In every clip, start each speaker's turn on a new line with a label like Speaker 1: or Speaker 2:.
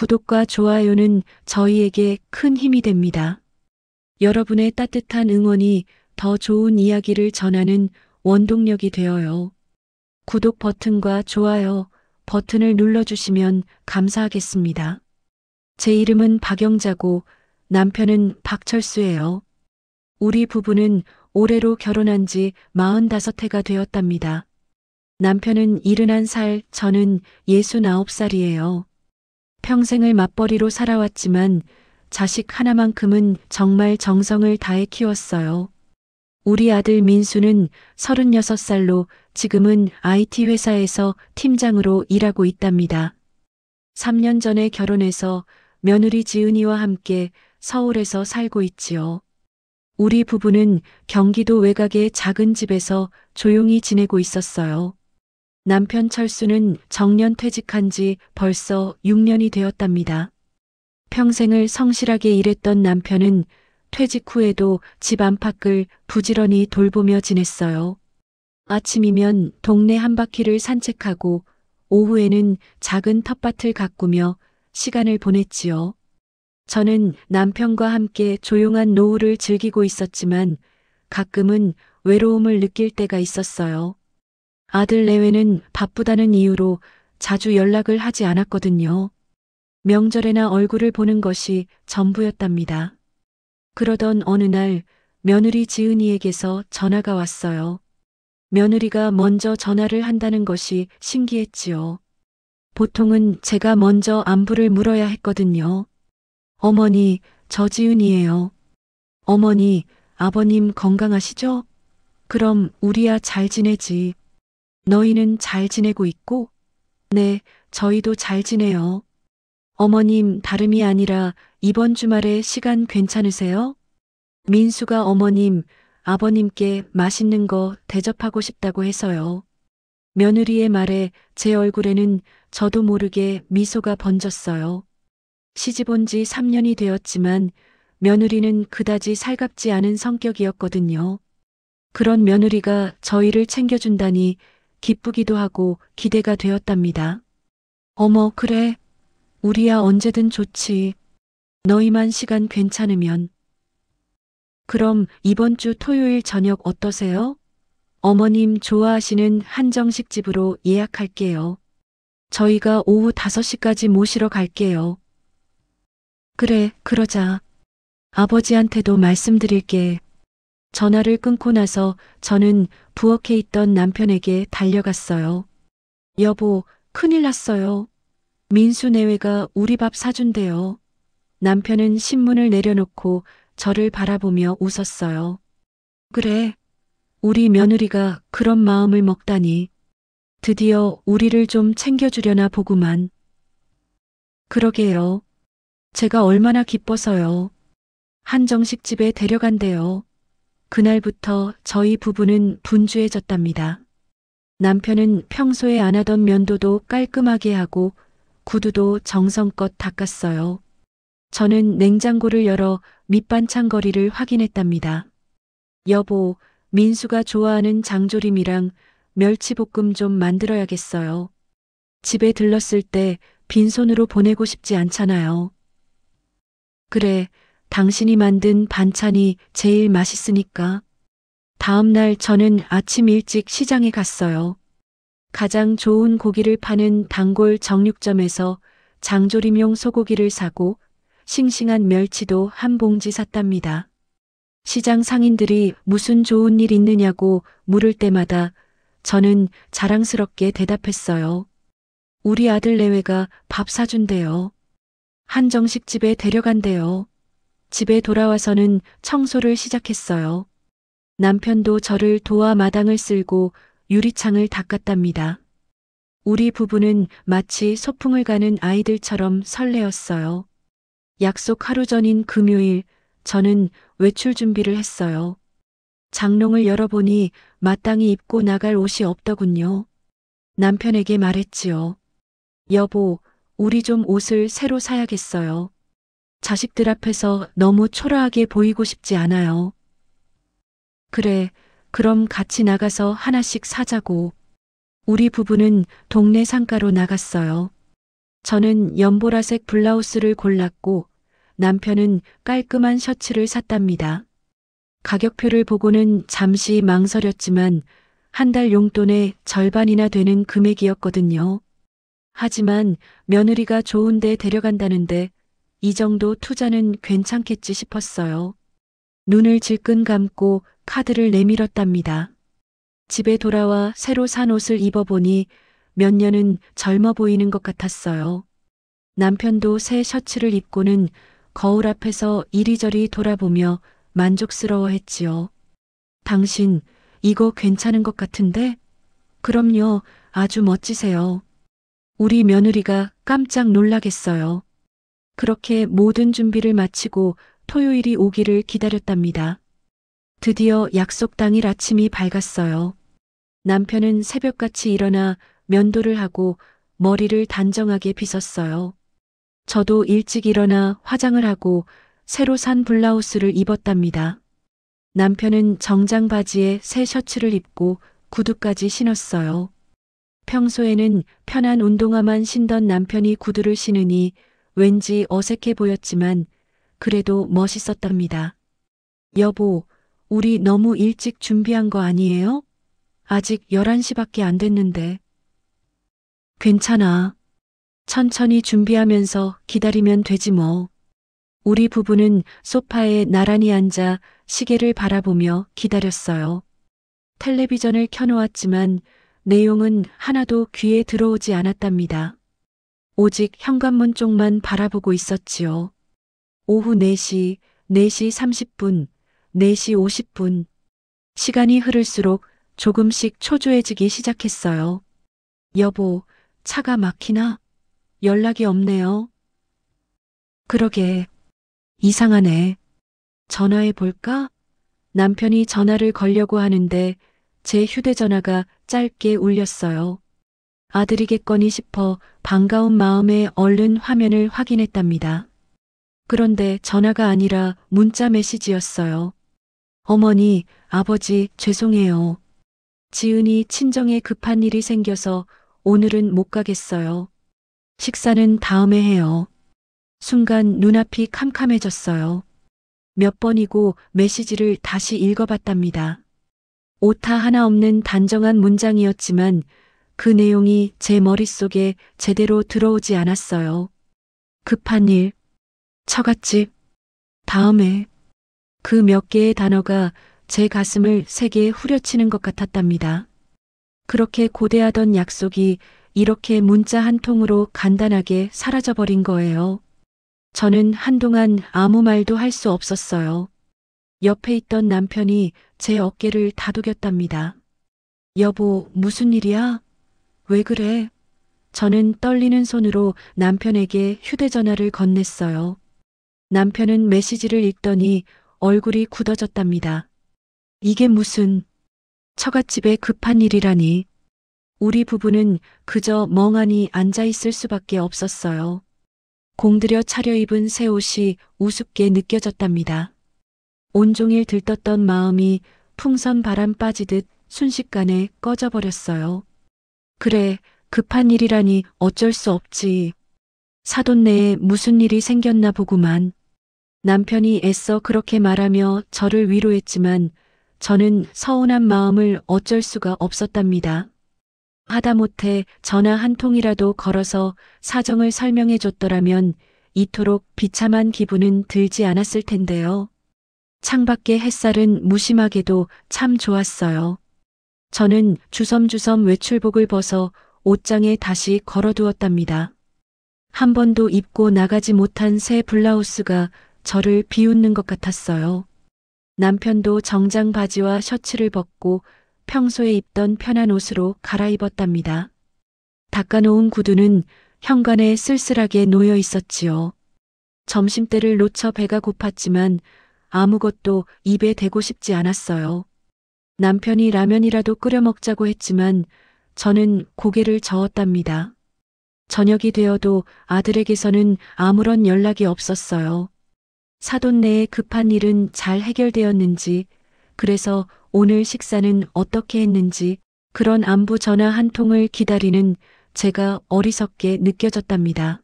Speaker 1: 구독과 좋아요는 저희에게 큰 힘이 됩니다. 여러분의 따뜻한 응원이 더 좋은 이야기를 전하는 원동력이 되어요. 구독 버튼과 좋아요 버튼을 눌러주시면 감사하겠습니다. 제 이름은 박영자고 남편은 박철수예요. 우리 부부는 올해로 결혼한 지 45해가 되었답니다. 남편은 71살, 저는 69살이에요. 평생을 맞벌이로 살아왔지만 자식 하나만큼은 정말 정성을 다해 키웠어요. 우리 아들 민수는 36살로 지금은 IT 회사에서 팀장으로 일하고 있답니다. 3년 전에 결혼해서 며느리 지은이와 함께 서울에서 살고 있지요. 우리 부부는 경기도 외곽의 작은 집에서 조용히 지내고 있었어요. 남편 철수는 정년 퇴직한 지 벌써 6년이 되었답니다. 평생을 성실하게 일했던 남편은 퇴직 후에도 집 안팎을 부지런히 돌보며 지냈어요. 아침이면 동네 한 바퀴를 산책하고 오후에는 작은 텃밭을 가꾸며 시간을 보냈지요. 저는 남편과 함께 조용한 노후를 즐기고 있었지만 가끔은 외로움을 느낄 때가 있었어요. 아들 내외는 바쁘다는 이유로 자주 연락을 하지 않았거든요. 명절에나 얼굴을 보는 것이 전부였답니다. 그러던 어느 날 며느리 지은이에게서 전화가 왔어요. 며느리가 먼저 전화를 한다는 것이 신기했지요. 보통은 제가 먼저 안부를 물어야 했거든요. 어머니, 저 지은이에요. 어머니, 아버님 건강하시죠? 그럼 우리야 잘 지내지. 너희는 잘 지내고 있고? 네, 저희도 잘 지내요. 어머님, 다름이 아니라 이번 주말에 시간 괜찮으세요? 민수가 어머님, 아버님께 맛있는 거 대접하고 싶다고 해서요. 며느리의 말에 제 얼굴에는 저도 모르게 미소가 번졌어요. 시집 온 지 3년이 되었지만 며느리는 그다지 살갑지 않은 성격이었거든요. 그런 며느리가 저희를 챙겨준다니 기쁘기도 하고 기대가 되었답니다. 어머, 그래. 우리야 언제든 좋지. 너희만 시간 괜찮으면. 그럼 이번 주 토요일 저녁 어떠세요? 어머님 좋아하시는 한정식 집으로 예약할게요. 저희가 오후 5시까지 모시러 갈게요. 그래, 그러자. 아버지한테도 말씀드릴게. 전화를 끊고 나서 저는 부엌에 있던 남편에게 달려갔어요. 여보, 큰일 났어요. 민수 내외가 우리 밥 사준대요. 남편은 신문을 내려놓고 저를 바라보며 웃었어요. 그래, 우리 며느리가 그런 마음을 먹다니. 드디어 우리를 좀 챙겨주려나 보구만. 그러게요. 제가 얼마나 기뻐서요. 한정식 집에 데려간대요. 그날부터 저희 부부는 분주해졌답니다. 남편은 평소에 안 하던 면도도 깔끔하게 하고 구두도 정성껏 닦았어요. 저는 냉장고를 열어 밑반찬거리를 확인했답니다. 여보, 민수가 좋아하는 장조림이랑 멸치볶음 좀 만들어야겠어요. 집에 들렀을 때 빈손으로 보내고 싶지 않잖아요. 그래, 당신이 만든 반찬이 제일 맛있으니까. 다음 날 저는 아침 일찍 시장에 갔어요. 가장 좋은 고기를 파는 단골 정육점에서 장조림용 소고기를 사고 싱싱한 멸치도 한 봉지 샀답니다. 시장 상인들이 무슨 좋은 일 있느냐고 물을 때마다 저는 자랑스럽게 대답했어요. 우리 아들 내외가 밥 사준대요. 한정식 집에 데려간대요. 집에 돌아와서는 청소를 시작했어요. 남편도 저를 도와 마당을 쓸고 유리창을 닦았답니다. 우리 부부는 마치 소풍을 가는 아이들처럼 설레었어요. 약속 하루 전인 금요일, 저는 외출 준비를 했어요. 장롱을 열어보니 마땅히 입고 나갈 옷이 없더군요. 남편에게 말했지요. 여보, 우리 좀 옷을 새로 사야겠어요. 자식들 앞에서 너무 초라하게 보이고 싶지 않아요. 그래, 그럼 같이 나가서 하나씩 사자고. 우리 부부는 동네 상가로 나갔어요. 저는 연보라색 블라우스를 골랐고 남편은 깔끔한 셔츠를 샀답니다. 가격표를 보고는 잠시 망설였지만 한 달 용돈의 절반이나 되는 금액이었거든요. 하지만 며느리가 좋은데 데려간다는데 이 정도 투자는 괜찮겠지 싶었어요. 눈을 질끈 감고 카드를 내밀었답니다. 집에 돌아와 새로 산 옷을 입어보니 몇 년은 젊어 보이는 것 같았어요. 남편도 새 셔츠를 입고는 거울 앞에서 이리저리 돌아보며 만족스러워했지요. 당신, 이거 괜찮은 것 같은데? 그럼요, 아주 멋지세요. 우리 며느리가 깜짝 놀라겠어요. 그렇게 모든 준비를 마치고 토요일이 오기를 기다렸답니다. 드디어 약속 당일 아침이 밝았어요. 남편은 새벽같이 일어나 면도를 하고 머리를 단정하게 빗었어요. 저도 일찍 일어나 화장을 하고 새로 산 블라우스를 입었답니다. 남편은 정장 바지에 새 셔츠를 입고 구두까지 신었어요. 평소에는 편한 운동화만 신던 남편이 구두를 신으니 왠지 어색해 보였지만 그래도 멋있었답니다. 여보, 우리 너무 일찍 준비한 거 아니에요? 아직 11시밖에 안 됐는데. 괜찮아. 천천히 준비하면서 기다리면 되지 뭐. 우리 부부는 소파에 나란히 앉아 시계를 바라보며 기다렸어요. 텔레비전을 켜놓았지만 내용은 하나도 귀에 들어오지 않았답니다. 오직 현관문 쪽만 바라보고 있었지요. 오후 4시, 4시 30분, 4시 50분. 시간이 흐를수록 조금씩 초조해지기 시작했어요. 여보, 차가 막히나? 연락이 없네요. 그러게. 이상하네. 전화해 볼까? 남편이 전화를 걸려고 하는데 제 휴대전화가 짧게 울렸어요. 아들이겠거니 싶어 반가운 마음에 얼른 화면을 확인했답니다. 그런데 전화가 아니라 문자 메시지였어요. 어머니, 아버지, 죄송해요. 지은이 친정에 급한 일이 생겨서 오늘은 못 가겠어요. 식사는 다음에 해요. 순간 눈앞이 캄캄해졌어요. 몇 번이고 메시지를 다시 읽어봤답니다. 오타 하나 없는 단정한 문장이었지만 그 내용이 제 머릿속에 제대로 들어오지 않았어요. 급한 일, 처갓집, 다음에 그 몇 개의 단어가 제 가슴을 세게 후려치는 것 같았답니다. 그렇게 고대하던 약속이 이렇게 문자 한 통으로 간단하게 사라져버린 거예요. 저는 한동안 아무 말도 할 수 없었어요. 옆에 있던 남편이 제 어깨를 다독였답니다. 여보, 무슨 일이야? 왜 그래? 저는 떨리는 손으로 남편에게 휴대전화를 건넸어요. 남편은 메시지를 읽더니 얼굴이 굳어졌답니다. 이게 무슨 처갓집에 급한 일이라니. 우리 부부는 그저 멍하니 앉아 있을 수밖에 없었어요. 공들여 차려입은 새 옷이 우습게 느껴졌답니다. 온종일 들떴던 마음이 풍선 바람 빠지듯 순식간에 꺼져버렸어요. 그래, 급한 일이라니 어쩔 수 없지. 사돈네에 무슨 일이 생겼나 보구만. 남편이 애써 그렇게 말하며 저를 위로했지만 저는 서운한 마음을 어쩔 수가 없었답니다. 하다못해 전화 한 통이라도 걸어서 사정을 설명해 줬더라면 이토록 비참한 기분은 들지 않았을 텐데요. 창밖의 햇살은 무심하게도 참 좋았어요. 저는 주섬주섬 외출복을 벗어 옷장에 다시 걸어두었답니다. 한 번도 입고 나가지 못한 새 블라우스가 저를 비웃는 것 같았어요. 남편도 정장 바지와 셔츠를 벗고 평소에 입던 편한 옷으로 갈아입었답니다. 닦아놓은 구두는 현관에 쓸쓸하게 놓여 있었지요. 점심때를 놓쳐 배가 고팠지만 아무것도 입에 대고 싶지 않았어요. 남편이 라면이라도 끓여 먹자고 했지만 저는 고개를 저었답니다. 저녁이 되어도 아들에게서는 아무런 연락이 없었어요. 사돈네의 급한 일은 잘 해결되었는지, 그래서 오늘 식사는 어떻게 했는지, 그런 안부 전화 한 통을 기다리는 제가 어리석게 느껴졌답니다.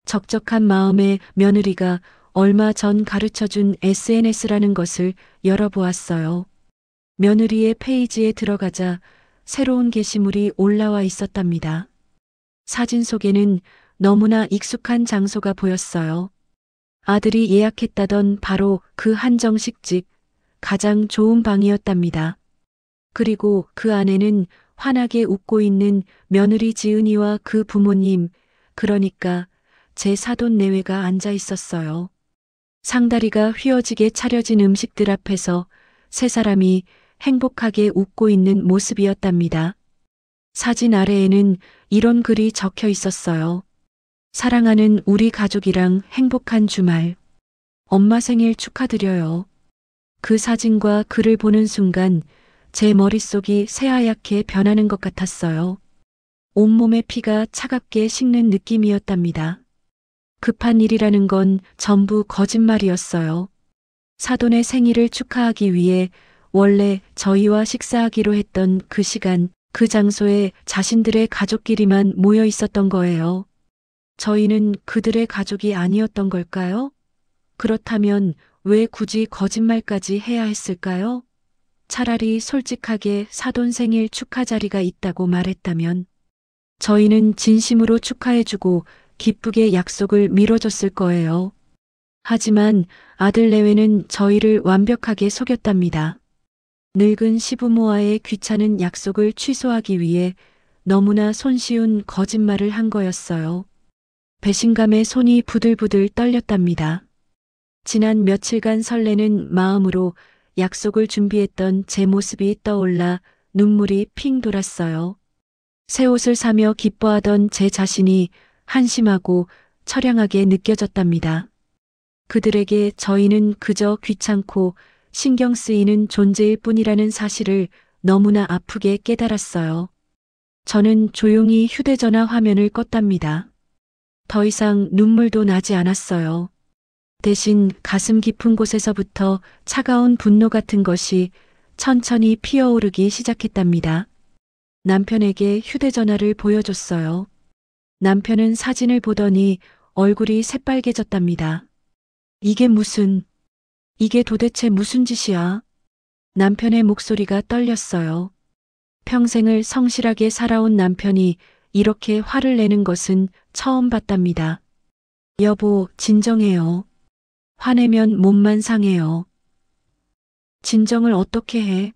Speaker 1: 적적한 마음에 며느리가 얼마 전 가르쳐준 SNS라는 것을 열어보았어요. 며느리의 페이지에 들어가자 새로운 게시물이 올라와 있었답니다. 사진 속에는 너무나 익숙한 장소가 보였어요. 아들이 예약했다던 바로 그 한정식집, 가장 좋은 방이었답니다. 그리고 그 안에는 환하게 웃고 있는 며느리 지은이와 그 부모님, 그러니까 제 사돈 내외가 앉아 있었어요. 상다리가 휘어지게 차려진 음식들 앞에서 세 사람이 행복하게 웃고 있는 모습이었답니다. 사진 아래에는 이런 글이 적혀 있었어요. 사랑하는 우리 가족이랑 행복한 주말. 엄마 생일 축하드려요. 그 사진과 글을 보는 순간 제 머릿속이 새하얗게 변하는 것 같았어요. 온몸의 피가 차갑게 식는 느낌이었답니다. 급한 일이라는 건 전부 거짓말이었어요. 사돈의 생일을 축하하기 위해 원래 저희와 식사하기로 했던 그 시간, 그 장소에 자신들의 가족끼리만 모여 있었던 거예요. 저희는 그들의 가족이 아니었던 걸까요? 그렇다면 왜 굳이 거짓말까지 해야 했을까요? 차라리 솔직하게 사돈 생일 축하 자리가 있다고 말했다면 저희는 진심으로 축하해주고 기쁘게 약속을 미뤄줬을 거예요. 하지만 아들 내외는 저희를 완벽하게 속였답니다. 늙은 시부모와의 귀찮은 약속을 취소하기 위해 너무나 손쉬운 거짓말을 한 거였어요. 배신감에 손이 부들부들 떨렸답니다. 지난 며칠간 설레는 마음으로 약속을 준비했던 제 모습이 떠올라 눈물이 핑 돌았어요. 새 옷을 사며 기뻐하던 제 자신이 한심하고 처량하게 느껴졌답니다. 그들에게 저희는 그저 귀찮고 신경 쓰이는 존재일 뿐이라는 사실을 너무나 아프게 깨달았어요. 저는 조용히 휴대전화 화면을 껐답니다. 더 이상 눈물도 나지 않았어요. 대신 가슴 깊은 곳에서부터 차가운 분노 같은 것이 천천히 피어오르기 시작했답니다. 남편에게 휴대전화를 보여줬어요. 남편은 사진을 보더니 얼굴이 새빨개졌답니다. 이게 도대체 무슨 짓이야? 남편의 목소리가 떨렸어요. 평생을 성실하게 살아온 남편이 이렇게 화를 내는 것은 처음 봤답니다. 여보, 진정해요. 화내면 몸만 상해요. 진정을 어떻게 해?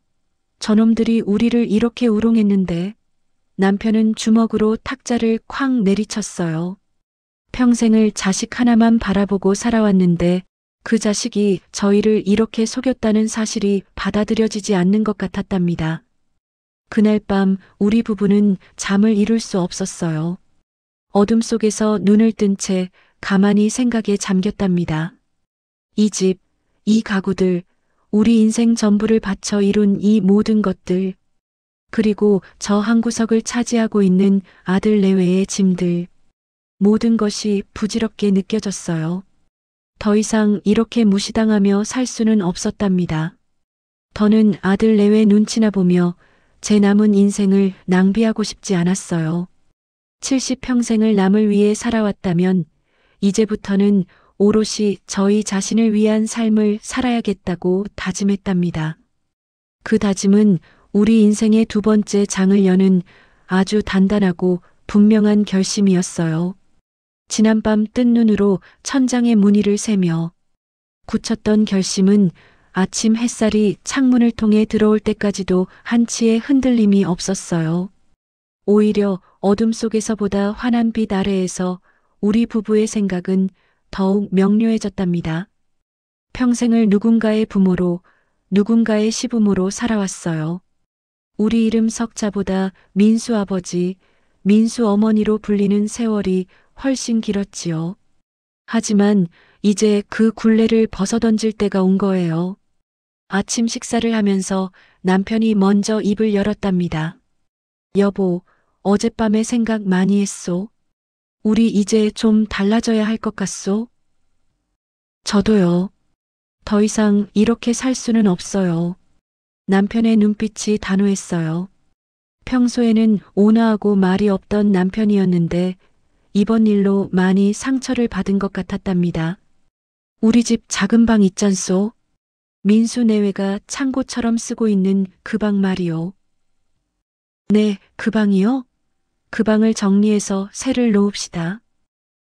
Speaker 1: 저놈들이 우리를 이렇게 우롱했는데. 남편은 주먹으로 탁자를 쾅 내리쳤어요. 평생을 자식 하나만 바라보고 살아왔는데 그 자식이 저희를 이렇게 속였다는 사실이 받아들여지지 않는 것 같았답니다. 그날 밤 우리 부부는 잠을 이룰 수 없었어요. 어둠 속에서 눈을 뜬 채 가만히 생각에 잠겼답니다. 이 집, 이 가구들, 우리 인생 전부를 바쳐 이룬 이 모든 것들, 그리고 저 한 구석을 차지하고 있는 아들 내외의 짐들, 모든 것이 부질없게 느껴졌어요. 더 이상 이렇게 무시당하며 살 수는 없었답니다. 더는 아들 내외 눈치나 보며 제 남은 인생을 낭비하고 싶지 않았어요. 70평생을 남을 위해 살아왔다면 이제부터는 오롯이 저희 자신을 위한 삶을 살아야겠다고 다짐했답니다. 그 다짐은 우리 인생의 두 번째 장을 여는 아주 단단하고 분명한 결심이었어요. 지난밤 뜬 눈으로 천장의 무늬를 세며 굳혔던 결심은 아침 햇살이 창문을 통해 들어올 때까지도 한치의 흔들림이 없었어요. 오히려 어둠 속에서보다 환한 빛 아래에서 우리 부부의 생각은 더욱 명료해졌답니다. 평생을 누군가의 부모로, 누군가의 시부모로 살아왔어요. 우리 이름 석자보다 민수 아버지, 민수 어머니로 불리는 세월이 훨씬 길었지요. 하지만 이제 그 굴레를 벗어던질 때가 온 거예요. 아침 식사를 하면서 남편이 먼저 입을 열었답니다. 여보, 어젯밤에 생각 많이 했소? 우리 이제 좀 달라져야 할 것 같소? 저도요. 더 이상 이렇게 살 수는 없어요. 남편의 눈빛이 단호했어요. 평소에는 온화하고 말이 없던 남편이었는데 이번 일로 많이 상처를 받은 것 같았답니다. 우리 집 작은 방 있잖소. 민수 내외가 창고처럼 쓰고 있는 그 방 말이요. 네, 그 방이요? 그 방을 정리해서 새를 놓읍시다.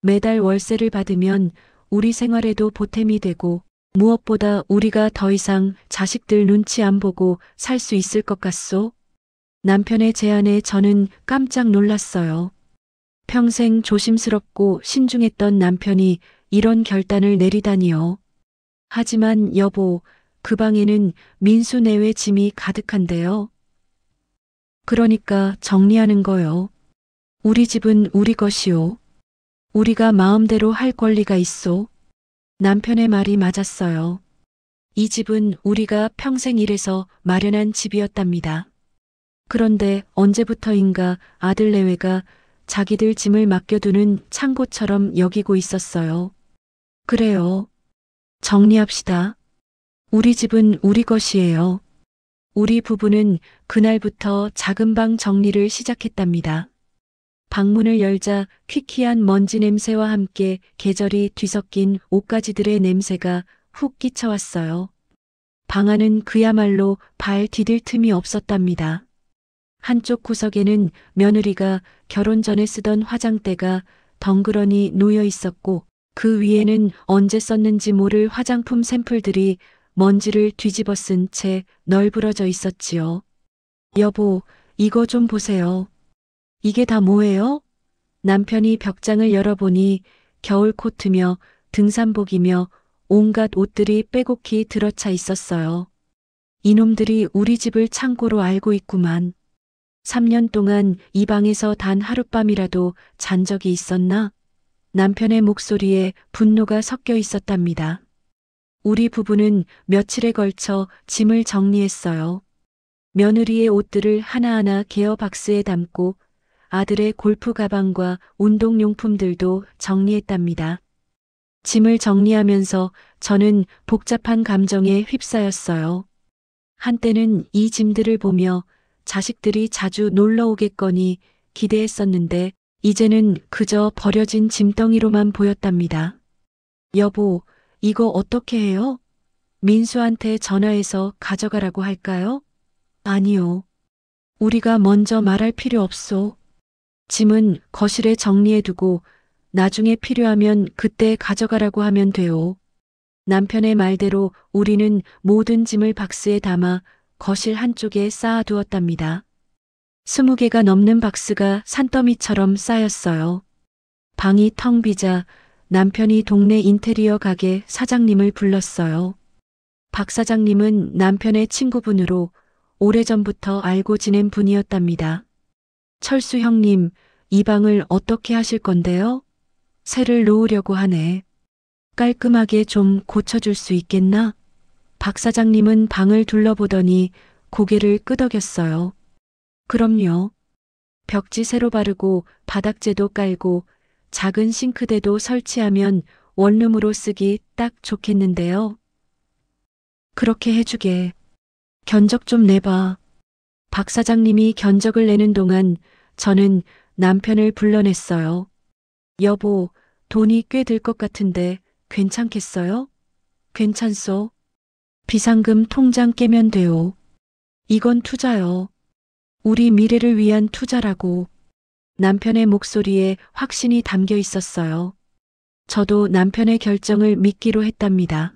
Speaker 1: 매달 월세를 받으면 우리 생활에도 보탬이 되고 무엇보다 우리가 더 이상 자식들 눈치 안 보고 살 수 있을 것 같소? 남편의 제안에 저는 깜짝 놀랐어요. 평생 조심스럽고 신중했던 남편이 이런 결단을 내리다니요. 하지만 여보, 그 방에는 민수 내외 짐이 가득한데요. 그러니까 정리하는 거요. 우리 집은 우리 것이요. 우리가 마음대로 할 권리가 있소. 남편의 말이 맞았어요. 이 집은 우리가 평생 일해서 마련한 집이었답니다. 그런데 언제부터인가 아들 내외가 자기들 짐을 맡겨두는 창고처럼 여기고 있었어요. 그래요. 정리합시다. 우리 집은 우리 것이에요. 우리 부부는 그날부터 작은 방 정리를 시작했답니다. 방문을 열자 퀴퀴한 먼지 냄새와 함께 계절이 뒤섞인 옷가지들의 냄새가 훅 끼쳐왔어요. 방 안은 그야말로 발 디딜 틈이 없었답니다. 한쪽 구석에는 며느리가 결혼 전에 쓰던 화장대가 덩그러니 놓여 있었고 그 위에는 언제 썼는지 모를 화장품 샘플들이 먼지를 뒤집어 쓴 채 널브러져 있었지요. 여보, 이거 좀 보세요. 이게 다 뭐예요? 남편이 벽장을 열어보니 겨울 코트며 등산복이며 온갖 옷들이 빼곡히 들어차 있었어요. 이놈들이 우리 집을 창고로 알고 있구만. 3년 동안 이 방에서 단 하룻밤이라도 잔 적이 있었나? 남편의 목소리에 분노가 섞여 있었답니다. 우리 부부는 며칠에 걸쳐 짐을 정리했어요. 며느리의 옷들을 하나하나 케어 박스에 담고 아들의 골프 가방과 운동용품들도 정리했답니다. 짐을 정리하면서 저는 복잡한 감정에 휩싸였어요. 한때는 이 짐들을 보며 자식들이 자주 놀러 오겠거니 기대했었는데 이제는 그저 버려진 짐덩이로만 보였답니다. 여보, 이거 어떻게 해요? 민수한테 전화해서 가져가라고 할까요? 아니요. 우리가 먼저 말할 필요 없소. 짐은 거실에 정리해두고 나중에 필요하면 그때 가져가라고 하면 돼요. 남편의 말대로 우리는 모든 짐을 박스에 담아 거실 한쪽에 쌓아두었답니다. 20개가 넘는 박스가 산더미처럼 쌓였어요. 방이 텅 비자 남편이 동네 인테리어 가게 사장님을 불렀어요. 박 사장님은 남편의 친구분으로 오래전부터 알고 지낸 분이었답니다. 철수 형님, 이 방을 어떻게 하실 건데요? 새를 놓으려고 하네. 깔끔하게 좀 고쳐줄 수 있겠나? 박 사장님은 방을 둘러보더니 고개를 끄덕였어요. 그럼요. 벽지 새로 바르고 바닥재도 깔고 작은 싱크대도 설치하면 원룸으로 쓰기 딱 좋겠는데요. 그렇게 해주게. 견적 좀 내봐. 박 사장님이 견적을 내는 동안 저는 남편을 불러냈어요. 여보, 돈이 꽤 들 것 같은데 괜찮겠어요? 괜찮소. 비상금 통장 깨면 돼요. 이건 투자요. 우리 미래를 위한 투자라고. 남편의 목소리에 확신이 담겨 있었어요. 저도 남편의 결정을 믿기로 했답니다.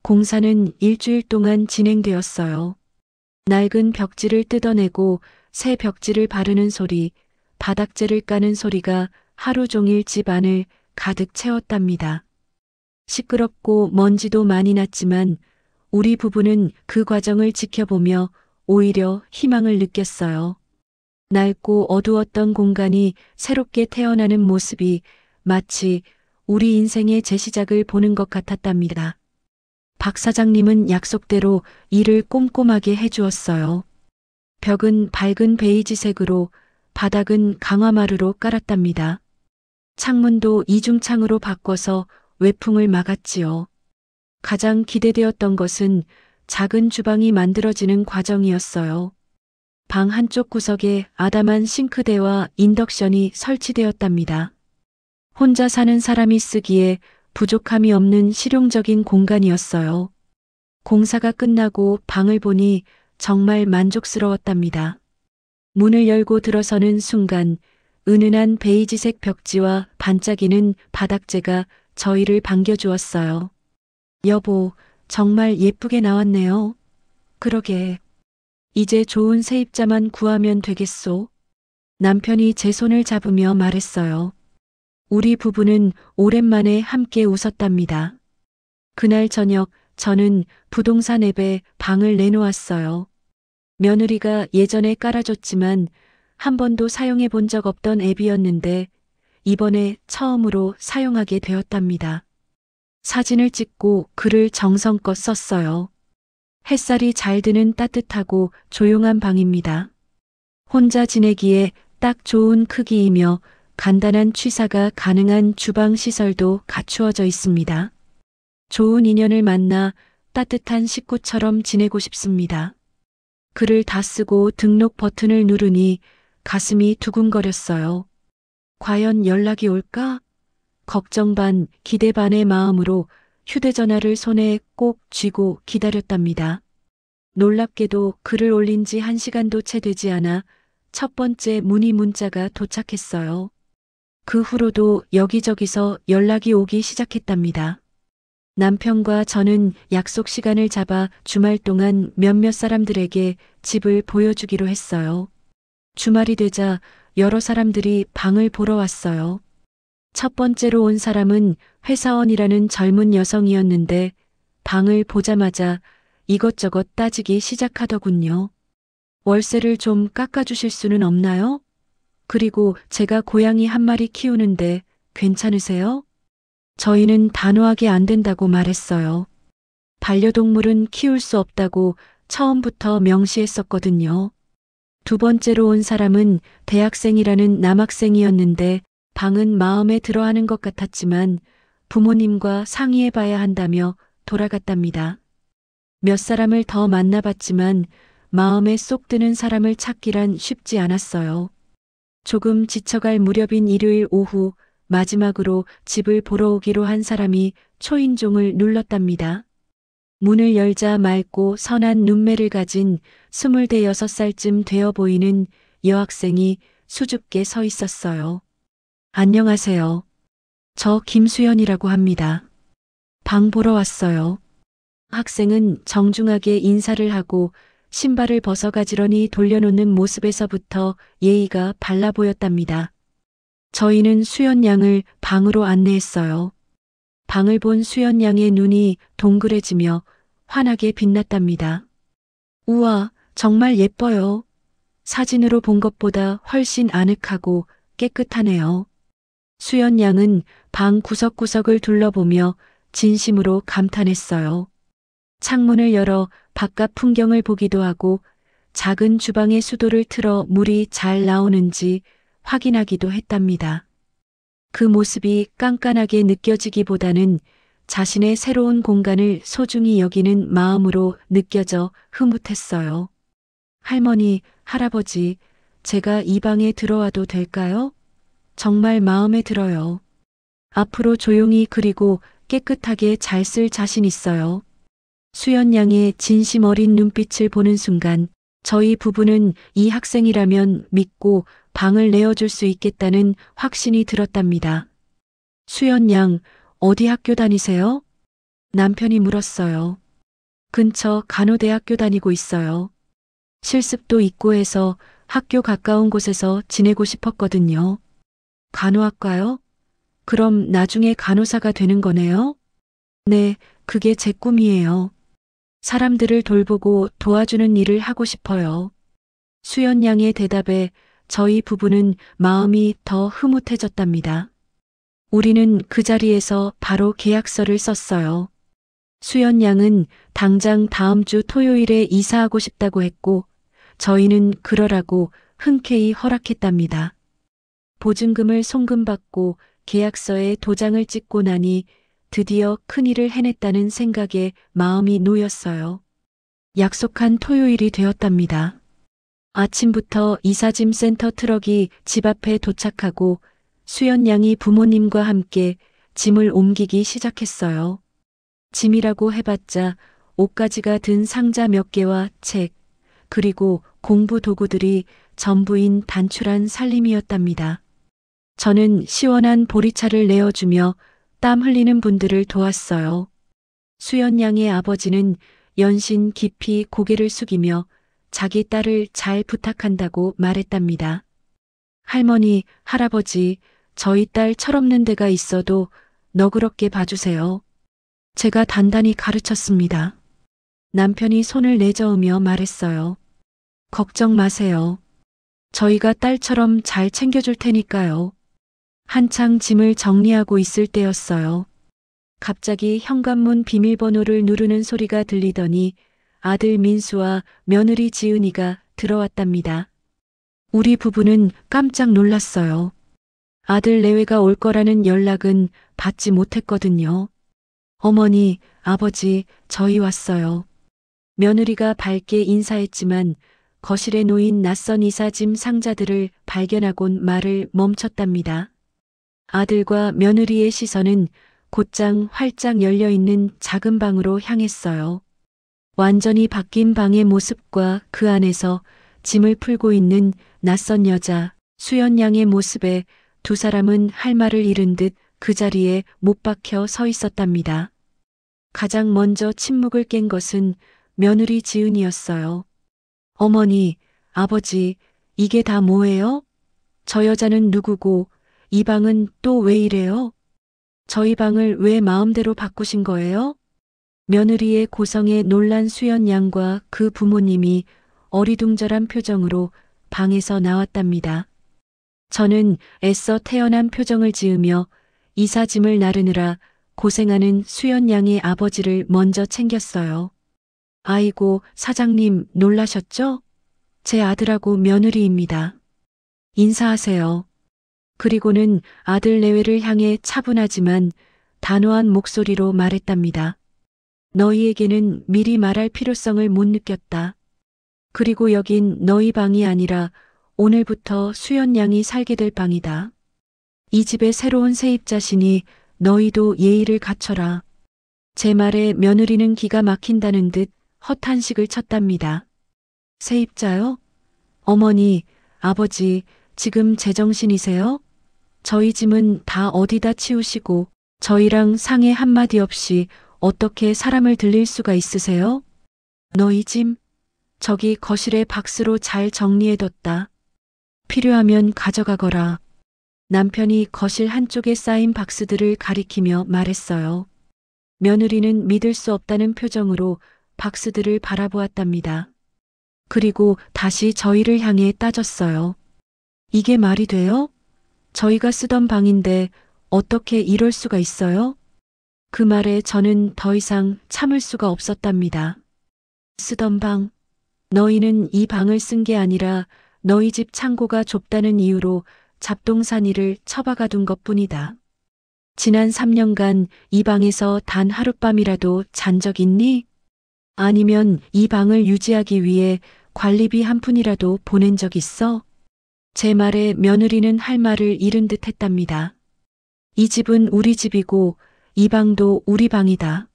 Speaker 1: 공사는 일주일 동안 진행되었어요. 낡은 벽지를 뜯어내고 새 벽지를 바르는 소리, 바닥재를 까는 소리가 하루 종일 집 안을 가득 채웠답니다. 시끄럽고 먼지도 많이 났지만 우리 부부는 그 과정을 지켜보며 오히려 희망을 느꼈어요. 낡고 어두웠던 공간이 새롭게 태어나는 모습이 마치 우리 인생의 재시작을 보는 것 같았답니다. 박 사장님은 약속대로 일을 꼼꼼하게 해주었어요. 벽은 밝은 베이지색으로 바닥은 강화마루로 깔았답니다. 창문도 이중창으로 바꿔서 외풍을 막았지요. 가장 기대되었던 것은 작은 주방이 만들어지는 과정이었어요. 방 한쪽 구석에 아담한 싱크대와 인덕션이 설치되었답니다. 혼자 사는 사람이 쓰기에 부족함이 없는 실용적인 공간이었어요. 공사가 끝나고 방을 보니 정말 만족스러웠답니다. 문을 열고 들어서는 순간 은은한 베이지색 벽지와 반짝이는 바닥재가 저희를 반겨주었어요. 여보, 정말 예쁘게 나왔네요. 그러게. 이제 좋은 세입자만 구하면 되겠소. 남편이 제 손을 잡으며 말했어요. 우리 부부는 오랜만에 함께 웃었답니다. 그날 저녁 저는 부동산 앱에 방을 내놓았어요. 며느리가 예전에 깔아줬지만 한 번도 사용해 본 적 없던 앱이었는데 이번에 처음으로 사용하게 되었답니다. 사진을 찍고 글을 정성껏 썼어요. 햇살이 잘 드는 따뜻하고 조용한 방입니다. 혼자 지내기에 딱 좋은 크기이며 간단한 취사가 가능한 주방 시설도 갖추어져 있습니다. 좋은 인연을 만나 따뜻한 식구처럼 지내고 싶습니다. 글을 다 쓰고 등록 버튼을 누르니 가슴이 두근거렸어요. 과연 연락이 올까? 걱정 반, 기대 반의 마음으로 휴대전화를 손에 꼭 쥐고 기다렸답니다. 놀랍게도 글을 올린 지 1시간도 채 되지 않아 첫 번째 문의 문자가 도착했어요. 그 후로도 여기저기서 연락이 오기 시작했답니다. 남편과 저는 약속 시간을 잡아 주말 동안 몇몇 사람들에게 집을 보여주기로 했어요. 주말이 되자 여러 사람들이 방을 보러 왔어요. 첫 번째로 온 사람은 회사원이라는 젊은 여성이었는데 방을 보자마자 이것저것 따지기 시작하더군요. 월세를 좀 깎아주실 수는 없나요? 그리고 제가 고양이 한 마리 키우는데 괜찮으세요? 저희는 단호하게 안 된다고 말했어요. 반려동물은 키울 수 없다고 처음부터 명시했었거든요. 두 번째로 온 사람은 대학생이라는 남학생이었는데 방은 마음에 들어하는 것 같았지만 부모님과 상의해봐야 한다며 돌아갔답니다. 몇 사람을 더 만나봤지만 마음에 쏙 드는 사람을 찾기란 쉽지 않았어요. 조금 지쳐갈 무렵인 일요일 오후 마지막으로 집을 보러 오기로 한 사람이 초인종을 눌렀답니다. 문을 열자 맑고 선한 눈매를 가진 26살쯤 되어 보이는 여학생이 수줍게 서 있었어요. 안녕하세요. 저 김수연이라고 합니다. 방 보러 왔어요. 학생은 정중하게 인사를 하고 신발을 벗어 가지런히 돌려놓는 모습에서부터 예의가 발라 보였답니다. 저희는 수연 양을 방으로 안내했어요. 방을 본 수연 양의 눈이 동그래지며 환하게 빛났답니다. 우와, 정말 예뻐요. 사진으로 본 것보다 훨씬 아늑하고 깨끗하네요. 수연 양은 방 구석구석을 둘러보며 진심으로 감탄했어요. 창문을 열어 바깥 풍경을 보기도 하고 작은 주방의 수도를 틀어 물이 잘 나오는지 확인하기도 했답니다. 그 모습이 깐깐하게 느껴지기보다는 자신의 새로운 공간을 소중히 여기는 마음으로 느껴져 흐뭇했어요. 할머니, 할아버지, 제가 이 방에 들어와도 될까요? 정말 마음에 들어요. 앞으로 조용히 그리고 깨끗하게 잘 쓸 자신 있어요. 수연 양의 진심 어린 눈빛을 보는 순간 저희 부부는 이 학생이라면 믿고 방을 내어줄 수 있겠다는 확신이 들었답니다. 수연 양, 어디 학교 다니세요? 남편이 물었어요. 근처 간호대학교 다니고 있어요. 실습도 있고 해서 학교 가까운 곳에서 지내고 싶었거든요. 간호학과요? 그럼 나중에 간호사가 되는 거네요? 네, 그게 제 꿈이에요. 사람들을 돌보고 도와주는 일을 하고 싶어요. 수연 양의 대답에 저희 부부는 마음이 더 흐뭇해졌답니다. 우리는 그 자리에서 바로 계약서를 썼어요. 수연 양은 당장 다음 주 토요일에 이사하고 싶다고 했고 저희는 그러라고 흔쾌히 허락했답니다. 보증금을 송금받고 계약서에 도장을 찍고 나니 드디어 큰일을 해냈다는 생각에 마음이 놓였어요. 약속한 토요일이 되었답니다. 아침부터 이삿짐 센터 트럭이 집 앞에 도착하고 수연 양이 부모님과 함께 짐을 옮기기 시작했어요. 짐이라고 해봤자 옷가지가 든 상자 몇 개와 책, 그리고 공부 도구들이 전부인 단출한 살림이었답니다. 저는 시원한 보리차를 내어주며 땀 흘리는 분들을 도왔어요. 수연 양의 아버지는 연신 깊이 고개를 숙이며 자기 딸을 잘 부탁한다고 말했답니다. 할머니, 할아버지, 저희 딸 철없는 데가 있어도 너그럽게 봐주세요. 제가 단단히 가르쳤습니다. 남편이 손을 내저으며 말했어요. 걱정 마세요. 저희가 딸처럼 잘 챙겨줄 테니까요. 한창 짐을 정리하고 있을 때였어요. 갑자기 현관문 비밀번호를 누르는 소리가 들리더니 아들 민수와 며느리 지은이가 들어왔답니다. 우리 부부는 깜짝 놀랐어요. 아들 내외가 올 거라는 연락은 받지 못했거든요. 어머니, 아버지, 저희 왔어요. 며느리가 밝게 인사했지만 거실에 놓인 낯선 이삿짐 상자들을 발견하곤 말을 멈췄답니다. 아들과 며느리의 시선은 곧장 활짝 열려있는 작은 방으로 향했어요. 완전히 바뀐 방의 모습과 그 안에서 짐을 풀고 있는 낯선 여자, 수연 양의 모습에 두 사람은 할 말을 잃은 듯 그 자리에 못 박혀 서 있었답니다. 가장 먼저 침묵을 깬 것은 며느리 지은이었어요. 어머니, 아버지, 이게 다 뭐예요? 저 여자는 누구고 이 방은 또 왜 이래요? 저희 방을 왜 마음대로 바꾸신 거예요? 며느리의 고성에 놀란 수연 양과 그 부모님이 어리둥절한 표정으로 방에서 나왔답니다. 저는 애써 태연한 표정을 지으며 이삿짐을 나르느라 고생하는 수연 양의 아버지를 먼저 챙겼어요. 아이고, 사장님 놀라셨죠? 제 아들하고 며느리입니다. 인사하세요. 그리고는 아들 내외를 향해 차분하지만 단호한 목소리로 말했답니다. 너희에게는 미리 말할 필요성을 못 느꼈다. 그리고 여긴 너희 방이 아니라 오늘부터 수연 양이 살게 될 방이다. 이 집의 새로운 세입자시니 너희도 예의를 갖춰라. 제 말에 며느리는 기가 막힌다는 듯 헛한식을 쳤답니다. 세입자요? 어머니, 아버지, 지금 제정신이세요? 저희 짐은 다 어디다 치우시고 저희랑 상의 한마디 없이 어떻게 사람을 들릴 수가 있으세요? 너희 짐? 저기 거실에 박스로 잘 정리해뒀다. 필요하면 가져가거라. 남편이 거실 한쪽에 쌓인 박스들을 가리키며 말했어요. 며느리는 믿을 수 없다는 표정으로 박스들을 바라보았답니다. 그리고 다시 저희를 향해 따졌어요. 이게 말이 돼요? 저희가 쓰던 방인데 어떻게 이럴 수가 있어요? 그 말에 저는 더 이상 참을 수가 없었답니다. 쓰던 방. 너희는 이 방을 쓴 게 아니라 너희 집 창고가 좁다는 이유로 잡동사니를 처박아 둔 것뿐이다. 지난 3년간 이 방에서 단 하룻밤이라도 잔 적 있니? 아니면 이 방을 유지하기 위해 관리비 한 푼이라도 보낸 적 있어? 제 말에 며느리는 할 말을 잃은 듯 했답니다. 이 집은 우리 집이고 이 방도 우리 방이다.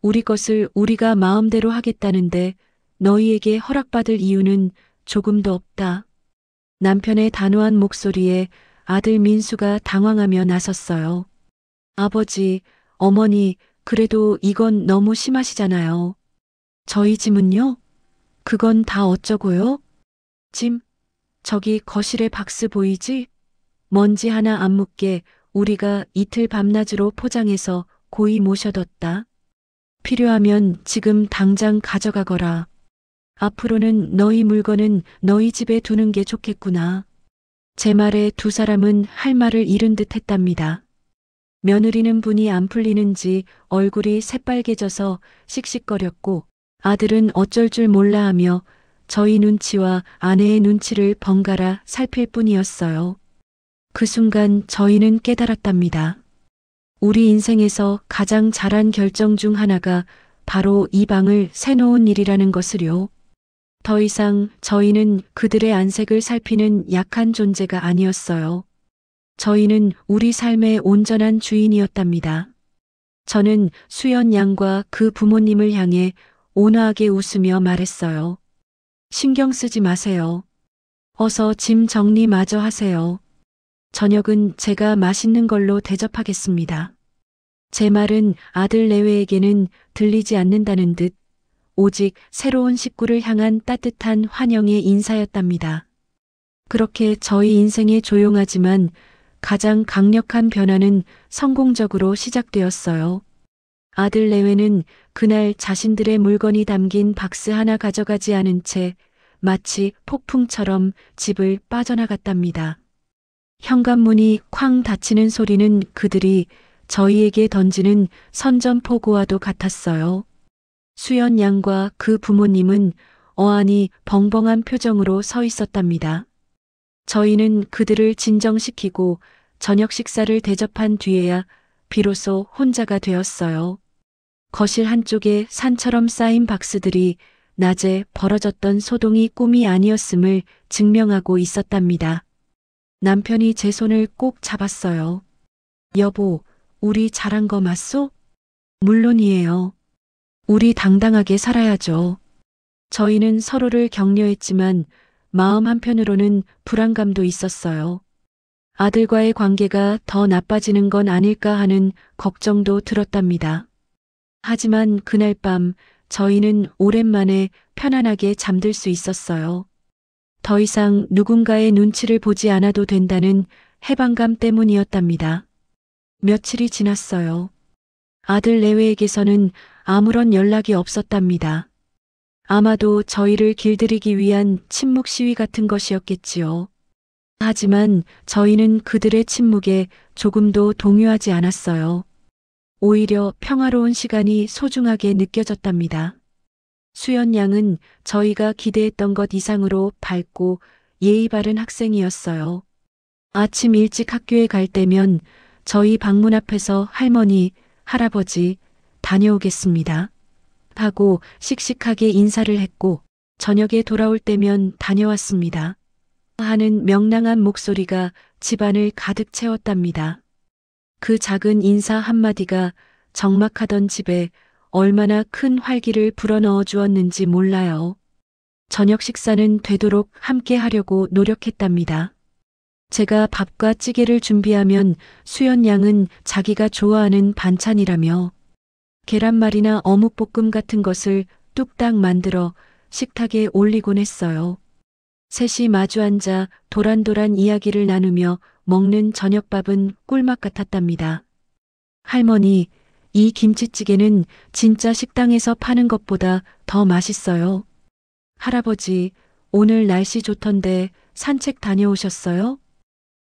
Speaker 1: 우리 것을 우리가 마음대로 하겠다는데 너희에게 허락받을 이유는 조금도 없다. 남편의 단호한 목소리에 아들 민수가 당황하며 나섰어요. 아버지, 어머니, 그래도 이건 너무 심하시잖아요. 저희 짐은요? 그건 다 어쩌고요? 짐? 저기 거실에 박스 보이지? 먼지 하나 안 묻게 우리가 이틀 밤낮으로 포장해서 고이 모셔뒀다. 필요하면 지금 당장 가져가거라. 앞으로는 너희 물건은 너희 집에 두는 게 좋겠구나. 제 말에 두 사람은 할 말을 잃은 듯 했답니다. 며느리는 분이 안 풀리는지 얼굴이 새빨개져서 씩씩거렸고 아들은 어쩔 줄 몰라 하며 저희 눈치와 아내의 눈치를 번갈아 살필 뿐이었어요. 그 순간 저희는 깨달았답니다. 우리 인생에서 가장 잘한 결정 중 하나가 바로 이 방을 새놓은 일이라는 것을요. 더 이상 저희는 그들의 안색을 살피는 약한 존재가 아니었어요. 저희는 우리 삶의 온전한 주인이었답니다. 저는 수연 양과 그 부모님을 향해 온화하게 웃으며 말했어요. 신경 쓰지 마세요. 어서 짐 정리 마저 하세요. 저녁은 제가 맛있는 걸로 대접하겠습니다. 제 말은 아들 내외에게는 들리지 않는다는 듯 오직 새로운 식구를 향한 따뜻한 환영의 인사였답니다. 그렇게 저희 인생의 조용하지만 가장 강력한 변화는 성공적으로 시작되었어요. 아들 내외는 그날 자신들의 물건이 담긴 박스 하나 가져가지 않은 채 마치 폭풍처럼 집을 빠져나갔답니다. 현관문이 쾅 닫히는 소리는 그들이 저희에게 던지는 선전포고와도 같았어요. 수연 양과 그 부모님은 어안이 벙벙한 표정으로 서 있었답니다. 저희는 그들을 진정시키고 저녁 식사를 대접한 뒤에야 비로소 혼자가 되었어요. 거실 한쪽에 산처럼 쌓인 박스들이 낮에 벌어졌던 소동이 꿈이 아니었음을 증명하고 있었답니다. 남편이 제 손을 꼭 잡았어요. 여보, 우리 잘한 거 맞소? 물론이에요. 우리 당당하게 살아야죠. 저희는 서로를 격려했지만 마음 한편으로는 불안감도 있었어요. 아들과의 관계가 더 나빠지는 건 아닐까 하는 걱정도 들었답니다. 하지만 그날 밤 저희는 오랜만에 편안하게 잠들 수 있었어요. 더 이상 누군가의 눈치를 보지 않아도 된다는 해방감 때문이었답니다. 며칠이 지났어요. 아들 내외에게서는 아무런 연락이 없었답니다. 아마도 저희를 길들이기 위한 침묵 시위 같은 것이었겠지요. 하지만 저희는 그들의 침묵에 조금도 동요하지 않았어요. 오히려 평화로운 시간이 소중하게 느껴졌답니다. 수연 양은 저희가 기대했던 것 이상으로 밝고 예의 바른 학생이었어요. 아침 일찍 학교에 갈 때면 저희 방문 앞에서 할머니, 할아버지, 다녀오겠습니다. 하고 씩씩하게 인사를 했고 저녁에 돌아올 때면 다녀왔습니다. 하는 명랑한 목소리가 집안을 가득 채웠답니다. 그 작은 인사 한마디가 적막하던 집에 얼마나 큰 활기를 불어넣어 주었는지 몰라요. 저녁 식사는 되도록 함께 하려고 노력했답니다. 제가 밥과 찌개를 준비하면 수연 양은 자기가 좋아하는 반찬이라며 계란말이나 어묵볶음 같은 것을 뚝딱 만들어 식탁에 올리곤 했어요. 셋이 마주 앉아 도란도란 이야기를 나누며 먹는 저녁밥은 꿀맛 같았답니다. 할머니, 이 김치찌개는 진짜 식당에서 파는 것보다 더 맛있어요. 할아버지, 오늘 날씨 좋던데 산책 다녀오셨어요?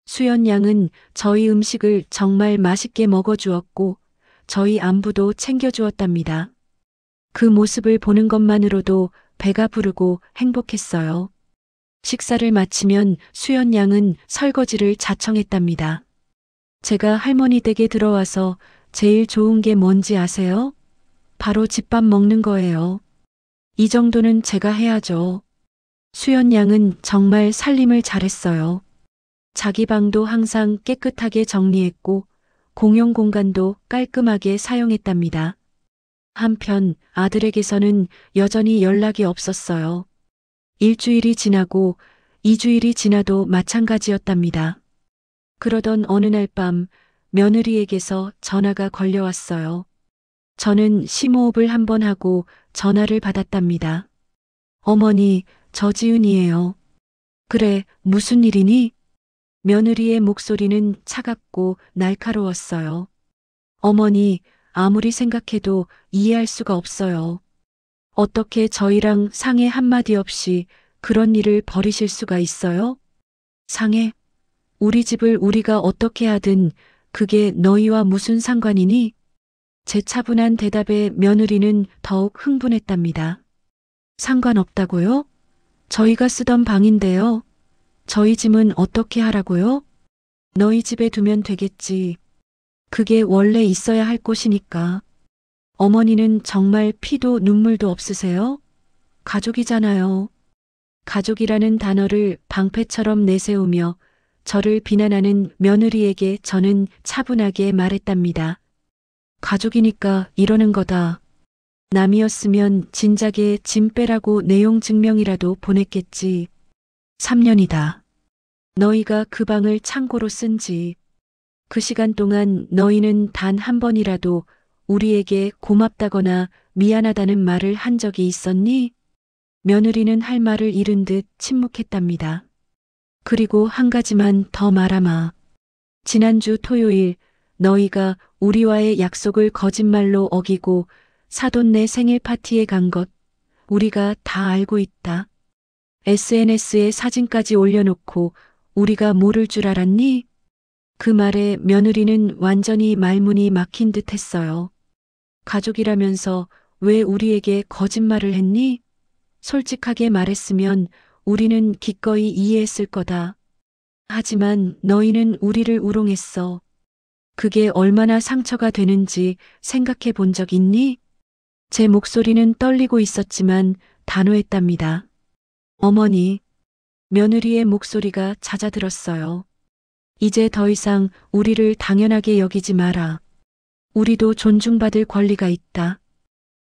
Speaker 1: 수연 양은 저희 음식을 정말 맛있게 먹어주었고 저희 안부도 챙겨주었답니다. 그 모습을 보는 것만으로도 배가 부르고 행복했어요. 식사를 마치면 수연 양은 설거지를 자청했답니다. 제가 할머니 댁에 들어와서 제일 좋은 게 뭔지 아세요? 바로 집밥 먹는 거예요. 이 정도는 제가 해야죠. 수연 양은 정말 살림을 잘했어요. 자기 방도 항상 깨끗하게 정리했고 공용 공간도 깔끔하게 사용했답니다. 한편 아들에게서는 여전히 연락이 없었어요. 일주일이 지나고 2주일이 지나도 마찬가지였답니다. 그러던 어느 날 밤 며느리에게서 전화가 걸려왔어요. 저는 심호흡을 한번 하고 전화를 받았답니다. 어머니, 저지은이에요. 그래, 무슨 일이니? 며느리의 목소리는 차갑고 날카로웠어요. 어머니, 아무리 생각해도 이해할 수가 없어요. 어떻게 저희랑 상해 한마디 없이 그런 일을 벌이실 수가 있어요? 상해? 우리 집을 우리가 어떻게 하든 그게 너희와 무슨 상관이니? 제 차분한 대답에 며느리는 더욱 흥분했답니다. 상관없다고요? 저희가 쓰던 방인데요. 저희 짐은 어떻게 하라고요? 너희 집에 두면 되겠지. 그게 원래 있어야 할 곳이니까. 어머니는 정말 피도 눈물도 없으세요? 가족이잖아요. 가족이라는 단어를 방패처럼 내세우며 저를 비난하는 며느리에게 저는 차분하게 말했답니다. 가족이니까 이러는 거다. 남이었으면 진작에 짐 빼라고 내용 증명이라도 보냈겠지. 3년이다. 너희가 그 방을 창고로 쓴지. 그 시간 동안 너희는 단 한 번이라도 우리에게 고맙다거나 미안하다는 말을 한 적이 있었니? 며느리는 할 말을 잃은 듯 침묵했답니다. 그리고 한 가지만 더 말하마. 지난주 토요일 너희가 우리와의 약속을 거짓말로 어기고 사돈네 생일 파티에 간 것 우리가 다 알고 있다. SNS에 사진까지 올려놓고 우리가 모를 줄 알았니? 그 말에 며느리는 완전히 말문이 막힌 듯 했어요. 가족이라면서 왜 우리에게 거짓말을 했니? 솔직하게 말했으면 우리는 기꺼이 이해했을 거다. 하지만 너희는 우리를 우롱했어. 그게 얼마나 상처가 되는지 생각해 본 적 있니? 제 목소리는 떨리고 있었지만 단호했답니다. 어머니, 며느리의 목소리가 잦아들었어요. 이제 더 이상 우리를 당연하게 여기지 마라. 우리도 존중받을 권리가 있다.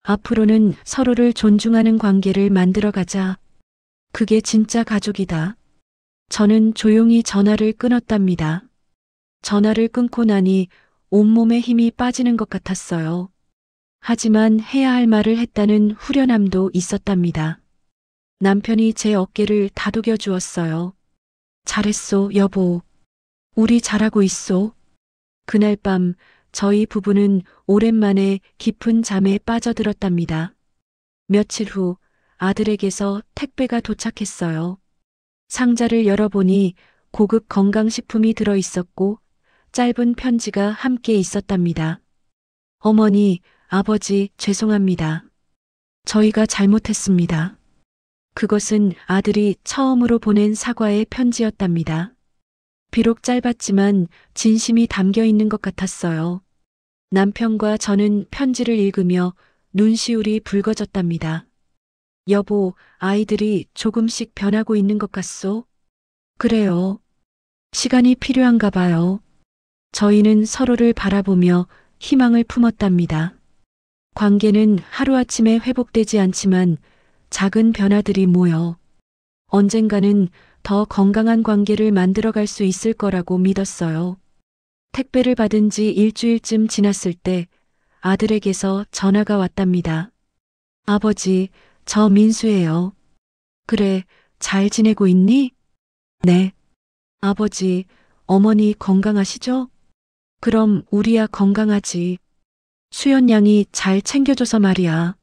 Speaker 1: 앞으로는 서로를 존중하는 관계를 만들어가자. 그게 진짜 가족이다. 저는 조용히 전화를 끊었답니다. 전화를 끊고 나니 온몸에 힘이 빠지는 것 같았어요. 하지만 해야 할 말을 했다는 후련함도 있었답니다. 남편이 제 어깨를 다독여 주었어요. 잘했소, 여보. 우리 잘하고 있소. 그날 밤 저희 부부는 오랜만에 깊은 잠에 빠져들었답니다. 며칠 후 아들에게서 택배가 도착했어요. 상자를 열어보니 고급 건강식품이 들어 있었고 짧은 편지가 함께 있었답니다. 어머니, 아버지, 죄송합니다. 저희가 잘못했습니다. 그것은 아들이 처음으로 보낸 사과의 편지였답니다. 비록 짧았지만 진심이 담겨 있는 것 같았어요. 남편과 저는 편지를 읽으며 눈시울이 붉어졌답니다. 여보, 아이들이 조금씩 변하고 있는 것 같소? 그래요. 시간이 필요한가 봐요. 저희는 서로를 바라보며 희망을 품었답니다. 관계는 하루아침에 회복되지 않지만 작은 변화들이 모여 언젠가는 더 건강한 관계를 만들어갈 수 있을 거라고 믿었어요. 택배를 받은 지 일주일쯤 지났을 때 아들에게서 전화가 왔답니다. 아버지, 저 민수예요. 그래, 잘 지내고 있니? 네. 아버지, 어머니 건강하시죠? 그럼 우리야 건강하지. 수연 양이 잘 챙겨줘서 말이야.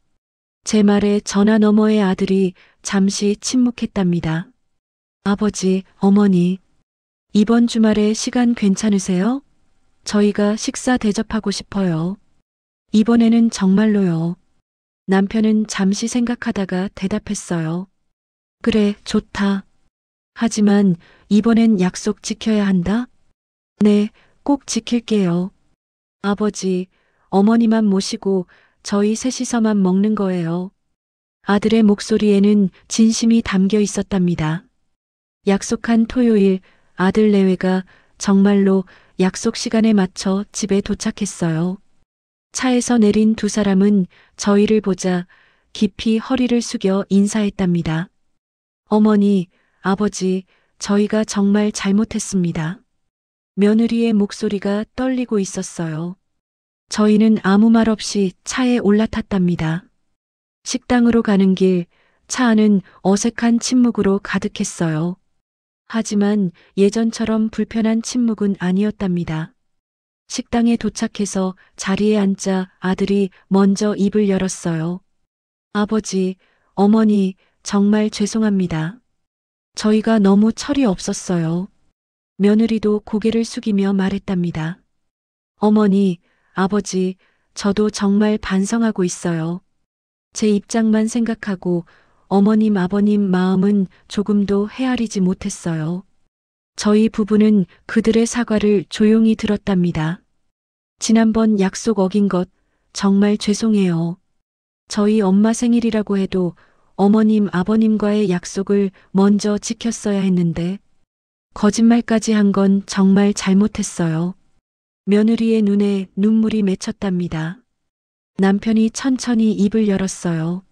Speaker 1: 제 말에 전화 너머의 아들이 잠시 침묵했답니다. 아버지, 어머니, 이번 주말에 시간 괜찮으세요? 저희가 식사 대접하고 싶어요. 이번에는 정말로요. 남편은 잠시 생각하다가 대답했어요. 그래, 좋다. 하지만 이번엔 약속 지켜야 한다? 네, 꼭 지킬게요. 아버지, 어머니만 모시고 저희 셋이서만 먹는 거예요. 아들의 목소리에는 진심이 담겨 있었답니다. 약속한 토요일 아들 내외가 정말로 약속 시간에 맞춰 집에 도착했어요. 차에서 내린 두 사람은 저희를 보자 깊이 허리를 숙여 인사했답니다. 어머니, 아버지, 저희가 정말 잘못했습니다. 며느리의 목소리가 떨리고 있었어요. 저희는 아무 말 없이 차에 올라탔답니다. 식당으로 가는 길, 차 안은 어색한 침묵으로 가득했어요. 하지만 예전처럼 불편한 침묵은 아니었답니다. 식당에 도착해서 자리에 앉자 아들이 먼저 입을 열었어요. 아버지, 어머니, 정말 죄송합니다. 저희가 너무 철이 없었어요. 며느리도 고개를 숙이며 말했답니다. 어머니, 아버지, 저도 정말 반성하고 있어요. 제 입장만 생각하고 어머님, 아버님 마음은 조금도 헤아리지 못했어요. 저희 부부는 그들의 사과를 조용히 들었답니다. 지난번 약속 어긴 것 정말 죄송해요. 저희 엄마 생일이라고 해도 어머님, 아버님과의 약속을 먼저 지켰어야 했는데 거짓말까지 한 건 정말 잘못했어요. 며느리의 눈에 눈물이 맺혔답니다. 남편이 천천히 입을 열었어요.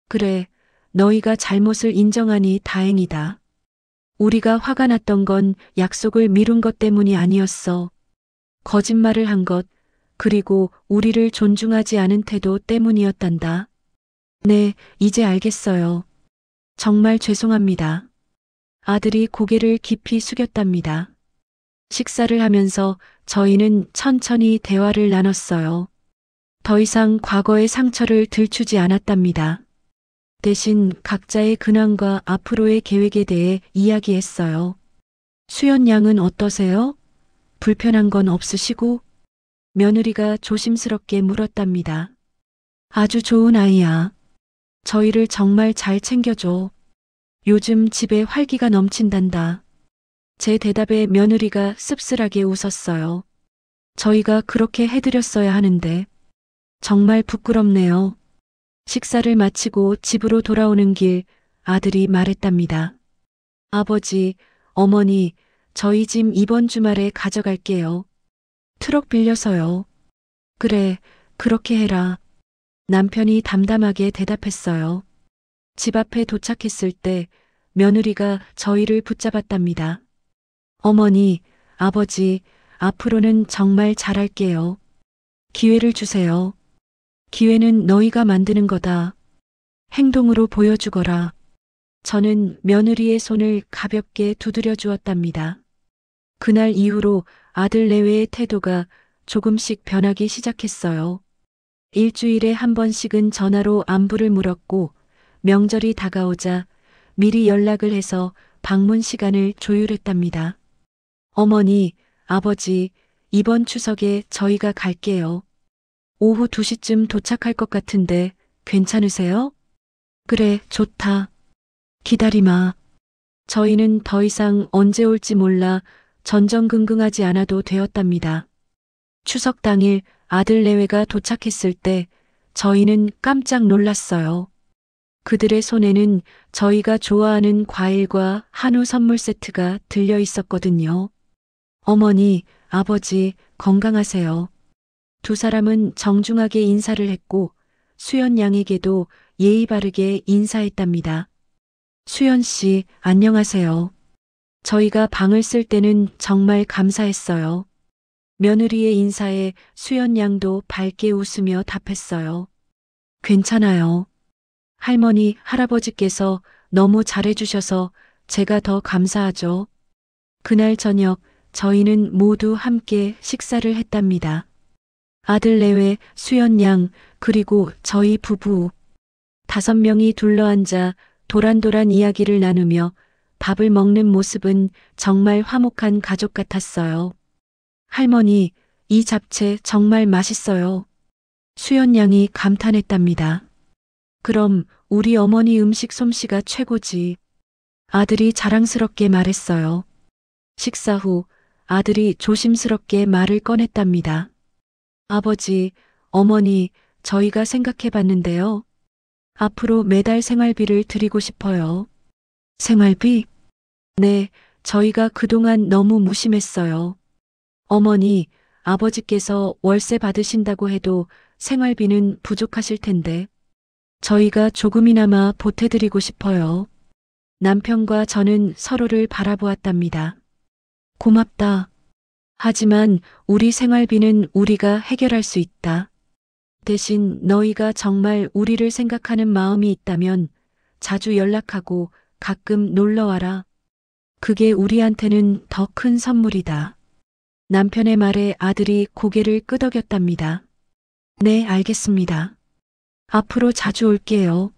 Speaker 1: 그래, 너희가 잘못을 인정하니 다행이다. 우리가 화가 났던 건 약속을 미룬 것 때문이 아니었어. 거짓말을 한 것, 그리고 우리를 존중하지 않은 태도 때문이었단다. 네, 이제 알겠어요. 정말 죄송합니다. 아들이 고개를 깊이 숙였답니다. 식사를 하면서 저희는 천천히 대화를 나눴어요. 더 이상 과거의 상처를 들추지 않았답니다. 대신 각자의 근황과 앞으로의 계획에 대해 이야기했어요. 수연 양은 어떠세요? 불편한 건 없으시고? 며느리가 조심스럽게 물었답니다. 아주 좋은 아이야. 저희를 정말 잘 챙겨줘. 요즘 집에 활기가 넘친단다. 제 대답에 며느리가 씁쓸하게 웃었어요. 저희가 그렇게 해드렸어야 하는데 정말 부끄럽네요. 식사를 마치고 집으로 돌아오는 길 아들이 말했답니다. 아버지, 어머니, 저희 짐 이번 주말에 가져갈게요. 트럭 빌려서요. 그래, 그렇게 해라. 남편이 담담하게 대답했어요. 집 앞에 도착했을 때 며느리가 저희를 붙잡았답니다. 어머니, 아버지, 앞으로는 정말 잘할게요. 기회를 주세요. 기회는 너희가 만드는 거다. 행동으로 보여주거라. 저는 며느리의 손을 가볍게 두드려 주었답니다. 그날 이후로 아들 내외의 태도가 조금씩 변하기 시작했어요. 일주일에 한 번씩은 전화로 안부를 물었고 명절이 다가오자 미리 연락을 해서 방문 시간을 조율했답니다. 어머니, 아버지, 이번 추석에 저희가 갈게요. 오후 2시쯤 도착할 것 같은데 괜찮으세요? 그래, 좋다. 기다리마. 저희는 더 이상 언제 올지 몰라 전전긍긍하지 않아도 되었답니다. 추석 당일 아들 내외가 도착했을 때 저희는 깜짝 놀랐어요. 그들의 손에는 저희가 좋아하는 과일과 한우 선물 세트가 들려 있었거든요. 어머니, 아버지, 건강하세요. 두 사람은 정중하게 인사를 했고 수연 양에게도 예의 바르게 인사했답니다. 수연 씨, 안녕하세요. 저희가 방을 쓸 때는 정말 감사했어요. 며느리의 인사에 수연 양도 밝게 웃으며 답했어요. 괜찮아요. 할머니, 할아버지께서 너무 잘해주셔서 제가 더 감사하죠. 그날 저녁 저희는 모두 함께 식사를 했답니다. 아들 내외, 수연 양, 그리고 저희 부부. 5명이 둘러앉아 도란도란 이야기를 나누며 밥을 먹는 모습은 정말 화목한 가족 같았어요. 할머니, 이 잡채 정말 맛있어요. 수연 양이 감탄했답니다. 그럼 우리 어머니 음식 솜씨가 최고지. 아들이 자랑스럽게 말했어요. 식사 후 아들이 조심스럽게 말을 꺼냈답니다. 아버지, 어머니, 저희가 생각해 봤는데요. 앞으로 매달 생활비를 드리고 싶어요. 생활비? 네, 저희가 그동안 너무 무심했어요. 어머니, 아버지께서 월세 받으신다고 해도 생활비는 부족하실 텐데 저희가 조금이나마 보태드리고 싶어요. 남편과 저는 서로를 바라보았답니다. 고맙다. 하지만 우리 생활비는 우리가 해결할 수 있다. 대신 너희가 정말 우리를 생각하는 마음이 있다면 자주 연락하고 가끔 놀러와라. 그게 우리한테는 더 큰 선물이다. 남편의 말에 아들이 고개를 끄덕였답니다. 네, 알겠습니다. 앞으로 자주 올게요.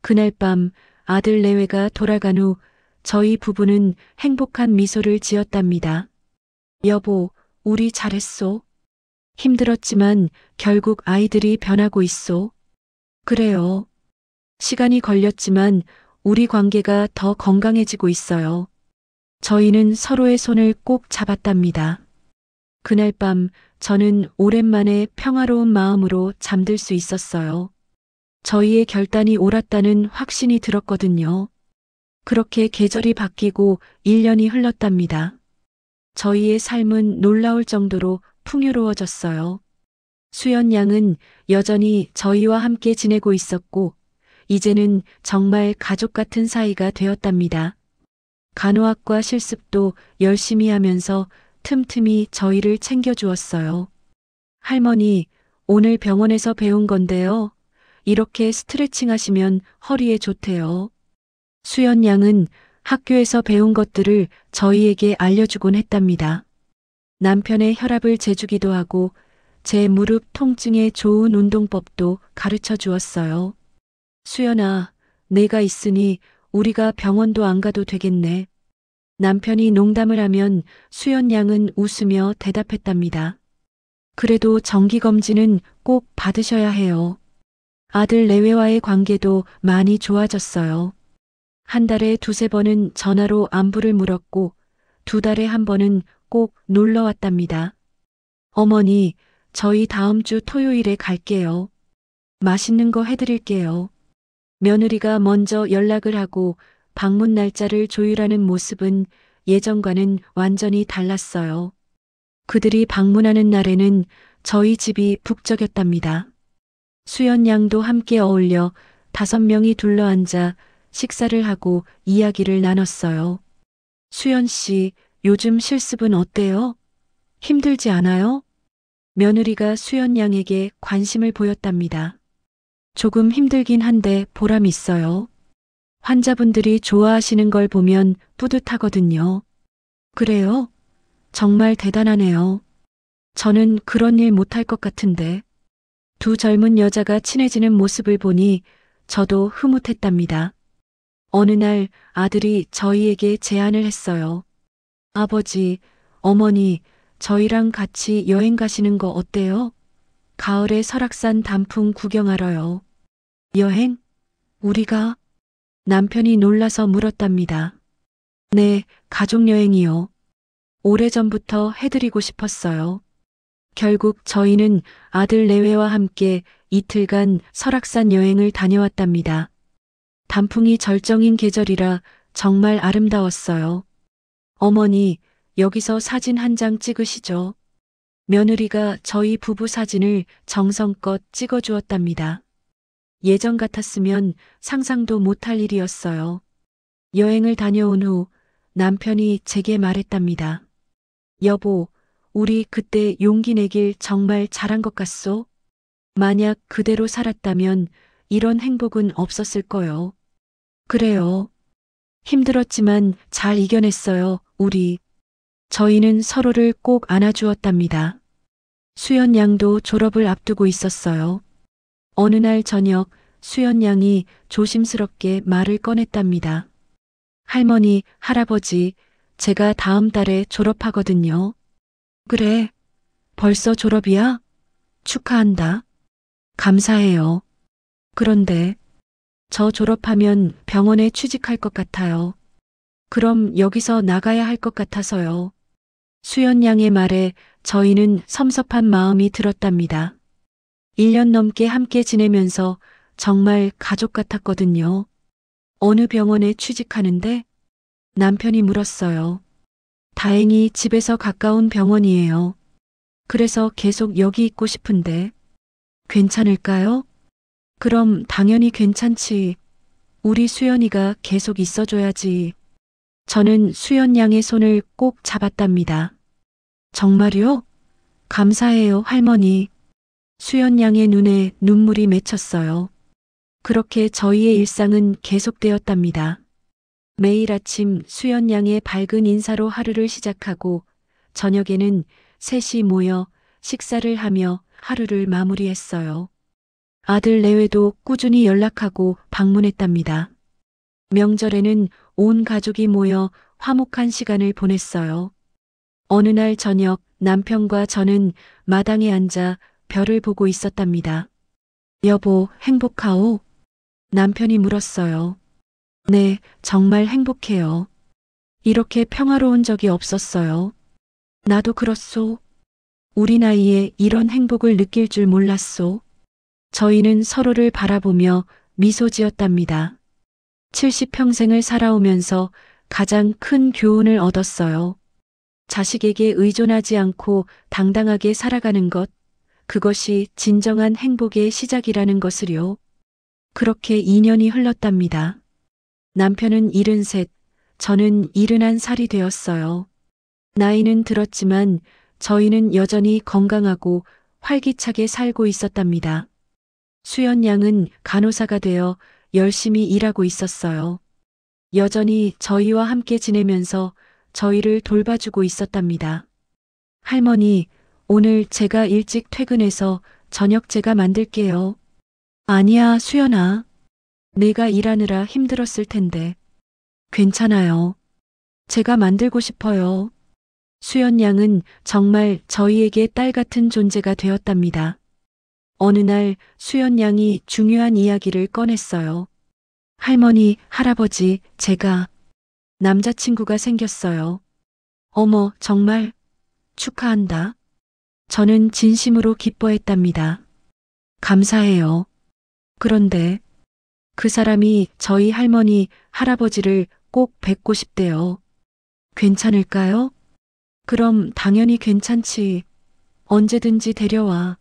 Speaker 1: 그날 밤 아들 내외가 돌아간 후 저희 부부는 행복한 미소를 지었답니다. 여보, 우리 잘했소. 힘들었지만 결국 아이들이 변하고 있소. 그래요. 시간이 걸렸지만 우리 관계가 더 건강해지고 있어요. 저희는 서로의 손을 꼭 잡았답니다. 그날 밤 저는 오랜만에 평화로운 마음으로 잠들 수 있었어요. 저희의 결단이 옳았다는 확신이 들었거든요. 그렇게 계절이 바뀌고 1년이 흘렀답니다. 저희의 삶은 놀라울 정도로 풍요로워졌어요. 수연 양은 여전히 저희와 함께 지내고 있었고, 이제는 정말 가족 같은 사이가 되었답니다. 간호학과 실습도 열심히 하면서 틈틈이 저희를 챙겨주었어요. 할머니, 오늘 병원에서 배운 건데요. 이렇게 스트레칭 하시면 허리에 좋대요. 수연 양은 학교에서 배운 것들을 저희에게 알려주곤 했답니다. 남편의 혈압을 재주기도 하고 제 무릎 통증에 좋은 운동법도 가르쳐 주었어요. 수연아, 내가 있으니 우리가 병원도 안 가도 되겠네. 남편이 농담을 하면 수연 양은 웃으며 대답했답니다. 그래도 정기검진은 꼭 받으셔야 해요. 아들 내외와의 관계도 많이 좋아졌어요. 한 달에 두세 번은 전화로 안부를 물었고 2달에 한 번은 꼭 놀러 왔답니다. 어머니, 저희 다음 주 토요일에 갈게요. 맛있는 거 해드릴게요. 며느리가 먼저 연락을 하고 방문 날짜를 조율하는 모습은 예전과는 완전히 달랐어요. 그들이 방문하는 날에는 저희 집이 북적였답니다. 수연 양도 함께 어울려 5명이 둘러앉아 식사를 하고 이야기를 나눴어요. 수연 씨, 요즘 실습은 어때요? 힘들지 않아요? 며느리가 수연 양에게 관심을 보였답니다. 조금 힘들긴 한데 보람 있어요. 환자분들이 좋아하시는 걸 보면 뿌듯하거든요. 그래요? 정말 대단하네요. 저는 그런 일 못할 것 같은데. 두 젊은 여자가 친해지는 모습을 보니 저도 흐뭇했답니다. 어느 날 아들이 저희에게 제안을 했어요. 아버지, 어머니, 저희랑 같이 여행 가시는 거 어때요? 가을에 설악산 단풍 구경하러요. 여행? 우리가? 남편이 놀라서 물었답니다. 네, 가족여행이요. 오래전부터 해드리고 싶었어요. 결국 저희는 아들 내외와 함께 이틀간 설악산 여행을 다녀왔답니다. 단풍이 절정인 계절이라 정말 아름다웠어요. 어머니, 여기서 사진 한 장 찍으시죠. 며느리가 저희 부부 사진을 정성껏 찍어주었답니다. 예전 같았으면 상상도 못할 일이었어요. 여행을 다녀온 후 남편이 제게 말했답니다. 여보, 우리 그때 용기 내길 정말 잘한 것 같소? 만약 그대로 살았다면 이런 행복은 없었을 거요. 그래요. 힘들었지만 잘 이겨냈어요, 우리. 저희는 서로를 꼭 안아주었답니다. 수연 양도 졸업을 앞두고 있었어요. 어느 날 저녁 수연 양이 조심스럽게 말을 꺼냈답니다. 할머니, 할아버지, 제가 다음 달에 졸업하거든요. 그래, 벌써 졸업이야? 축하한다. 감사해요. 그런데 저 졸업하면 병원에 취직할 것 같아요. 그럼 여기서 나가야 할 것 같아서요. 수연 양의 말에 저희는 섭섭한 마음이 들었답니다. 1년 넘게 함께 지내면서 정말 가족 같았거든요. 어느 병원에 취직하는데? 남편이 물었어요. 다행히 집에서 가까운 병원이에요. 그래서 계속 여기 있고 싶은데. 괜찮을까요? 그럼 당연히 괜찮지. 우리 수연이가 계속 있어줘야지. 저는 수연 양의 손을 꼭 잡았답니다. 정말요? 감사해요, 할머니. 수연 양의 눈에 눈물이 맺혔어요. 그렇게 저희의 일상은 계속되었답니다. 매일 아침 수연 양의 밝은 인사로 하루를 시작하고 저녁에는 셋이 모여 식사를 하며 하루를 마무리했어요. 아들 내외도 꾸준히 연락하고 방문했답니다. 명절에는 온 가족이 모여 화목한 시간을 보냈어요. 어느 날 저녁 남편과 저는 마당에 앉아 별을 보고 있었답니다. 여보, 행복하오? 남편이 물었어요. 네, 정말 행복해요. 이렇게 평화로운 적이 없었어요. 나도 그렇소. 우리 나이에 이런 행복을 느낄 줄 몰랐소. 저희는 서로를 바라보며 미소 지었답니다. 70평생을 살아오면서 가장 큰 교훈을 얻었어요. 자식에게 의존하지 않고 당당하게 살아가는 것, 그것이 진정한 행복의 시작이라는 것을요. 그렇게 2년이 흘렀답니다. 남편은 73, 저는 71살이 되었어요. 나이는 들었지만 저희는 여전히 건강하고 활기차게 살고 있었답니다. 수연 양은 간호사가 되어 열심히 일하고 있었어요. 여전히 저희와 함께 지내면서 저희를 돌봐주고 있었답니다. 할머니, 오늘 제가 일찍 퇴근해서 저녁 제가 만들게요. 아니야, 수연아. 내가 일하느라 힘들었을 텐데. 괜찮아요. 제가 만들고 싶어요. 수연 양은 정말 저희에게 딸 같은 존재가 되었답니다. 어느 날 수연 양이 중요한 이야기를 꺼냈어요. 할머니, 할아버지, 제가 남자친구가 생겼어요. 어머, 정말 축하한다. 저는 진심으로 기뻐했답니다. 감사해요. 그런데 그 사람이 저희 할머니, 할아버지를 꼭 뵙고 싶대요. 괜찮을까요? 그럼 당연히 괜찮지. 언제든지 데려와.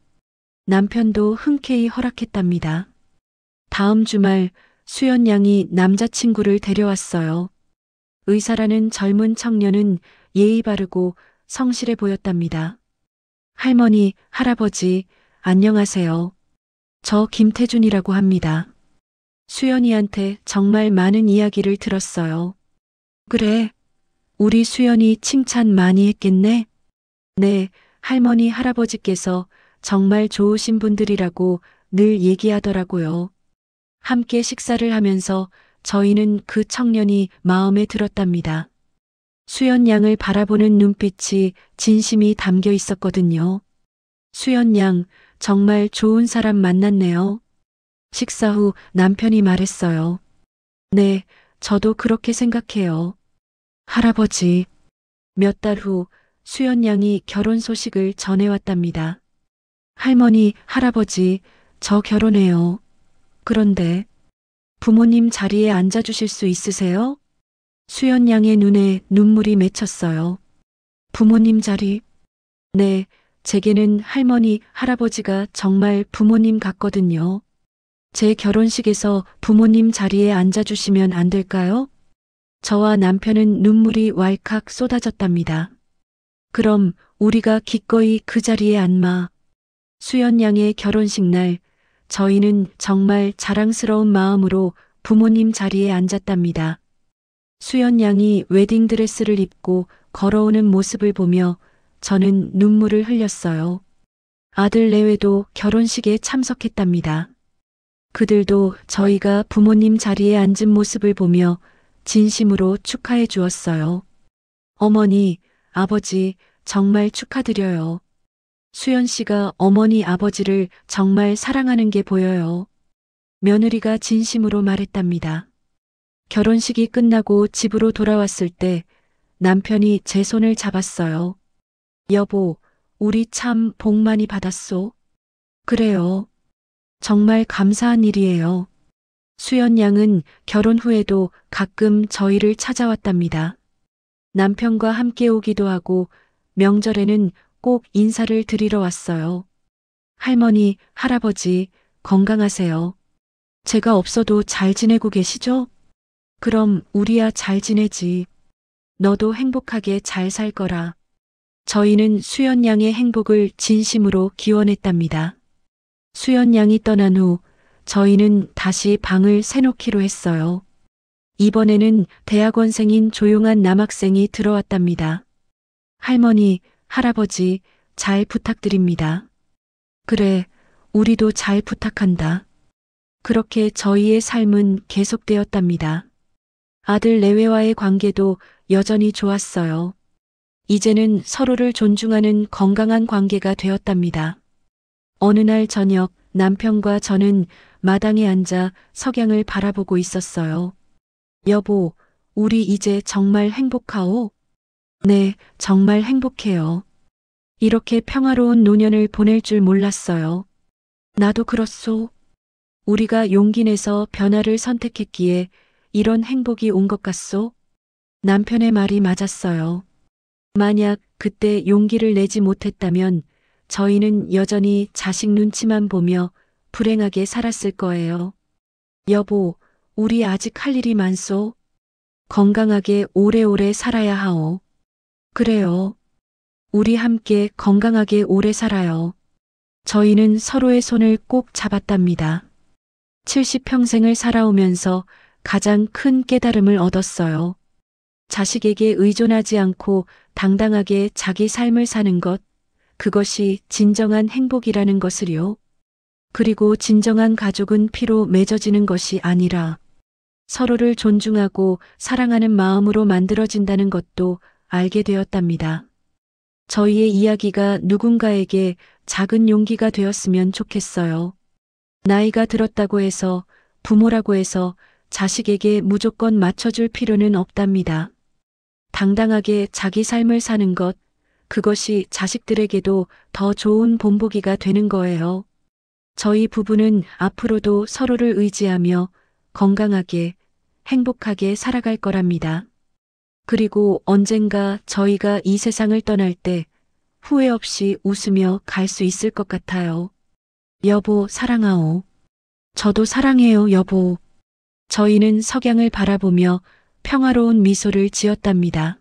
Speaker 1: 남편도 흔쾌히 허락했답니다. 다음 주말 수연 양이 남자친구를 데려왔어요. 의사라는 젊은 청년은 예의 바르고 성실해 보였답니다. 할머니, 할아버지, 안녕하세요. 저 김태준이라고 합니다. 수연이한테 정말 많은 이야기를 들었어요. 그래, 우리 수연이 칭찬 많이 했겠네? 네, 할머니, 할아버지께서 정말 좋으신 분들이라고 늘 얘기하더라고요. 함께 식사를 하면서 저희는 그 청년이 마음에 들었답니다. 수연 양을 바라보는 눈빛이 진심이 담겨 있었거든요. 수연 양, 정말 좋은 사람 만났네요. 식사 후 남편이 말했어요. 네, 저도 그렇게 생각해요. 할아버지, 몇 달 후 수연 양이 결혼 소식을 전해왔답니다. 할머니, 할아버지, 저 결혼해요. 그런데 부모님 자리에 앉아주실 수 있으세요? 수연 양의 눈에 눈물이 맺혔어요. 부모님 자리? 네, 제게는 할머니, 할아버지가 정말 부모님 같거든요. 제 결혼식에서 부모님 자리에 앉아주시면 안 될까요? 저와 남편은 눈물이 왈칵 쏟아졌답니다. 그럼 우리가 기꺼이 그 자리에 앉마. 수연 양의 결혼식 날, 저희는 정말 자랑스러운 마음으로 부모님 자리에 앉았답니다. 수연 양이 웨딩드레스를 입고 걸어오는 모습을 보며 저는 눈물을 흘렸어요. 아들 내외도 결혼식에 참석했답니다. 그들도 저희가 부모님 자리에 앉은 모습을 보며 진심으로 축하해 주었어요. 어머니, 아버지, 정말 축하드려요. 수연 씨가 어머니, 아버지를 정말 사랑하는 게 보여요. 며느리가 진심으로 말했답니다. 결혼식이 끝나고 집으로 돌아왔을 때 남편이 제 손을 잡았어요. 여보, 우리 참 복 많이 받았소. 그래요. 정말 감사한 일이에요. 수연 양은 결혼 후에도 가끔 저희를 찾아왔답니다. 남편과 함께 오기도 하고 명절에는 꼭 인사를 드리러 왔어요. 할머니, 할아버지, 건강하세요. 제가 없어도 잘 지내고 계시죠? 그럼 우리야 잘 지내지. 너도 행복하게 잘 살 거라. 저희는 수연 양의 행복을 진심으로 기원했답니다. 수연 양이 떠난 후 저희는 다시 방을 새놓기로 했어요. 이번에는 대학원생인 조용한 남학생이 들어왔답니다. 할머니, 할아버지, 잘 부탁드립니다. 그래, 우리도 잘 부탁한다. 그렇게 저희의 삶은 계속되었답니다. 아들 내외와의 관계도 여전히 좋았어요. 이제는 서로를 존중하는 건강한 관계가 되었답니다. 어느 날 저녁 남편과 저는 마당에 앉아 석양을 바라보고 있었어요. 여보, 우리 이제 정말 행복하오? 네, 정말 행복해요. 이렇게 평화로운 노년을 보낼 줄 몰랐어요. 나도 그렇소. 우리가 용기 내서 변화를 선택했기에 이런 행복이 온 것 같소. 남편의 말이 맞았어요. 만약 그때 용기를 내지 못했다면 저희는 여전히 자식 눈치만 보며 불행하게 살았을 거예요. 여보, 우리 아직 할 일이 많소. 건강하게 오래오래 살아야 하오. 그래요. 우리 함께 건강하게 오래 살아요. 저희는 서로의 손을 꼭 잡았답니다. 70평생을 살아오면서 가장 큰 깨달음을 얻었어요. 자식에게 의존하지 않고 당당하게 자기 삶을 사는 것, 그것이 진정한 행복이라는 것을요. 그리고 진정한 가족은 피로 맺어지는 것이 아니라 서로를 존중하고 사랑하는 마음으로 만들어진다는 것도 알게 되었답니다. 저희의 이야기가 누군가에게 작은 용기가 되었으면 좋겠어요. 나이가 들었다고 해서 부모라고 해서 자식에게 무조건 맞춰줄 필요는 없답니다. 당당하게 자기 삶을 사는 것, 그것이 자식들에게도 더 좋은 본보기가 되는 거예요. 저희 부부는 앞으로도 서로를 의지하며 건강하게, 행복하게 살아갈 거랍니다. 그리고 언젠가 저희가 이 세상을 떠날 때 후회 없이 웃으며 갈 수 있을 것 같아요. 여보, 사랑하오. 저도 사랑해요, 여보. 저희는 석양을 바라보며 평화로운 미소를 지었답니다.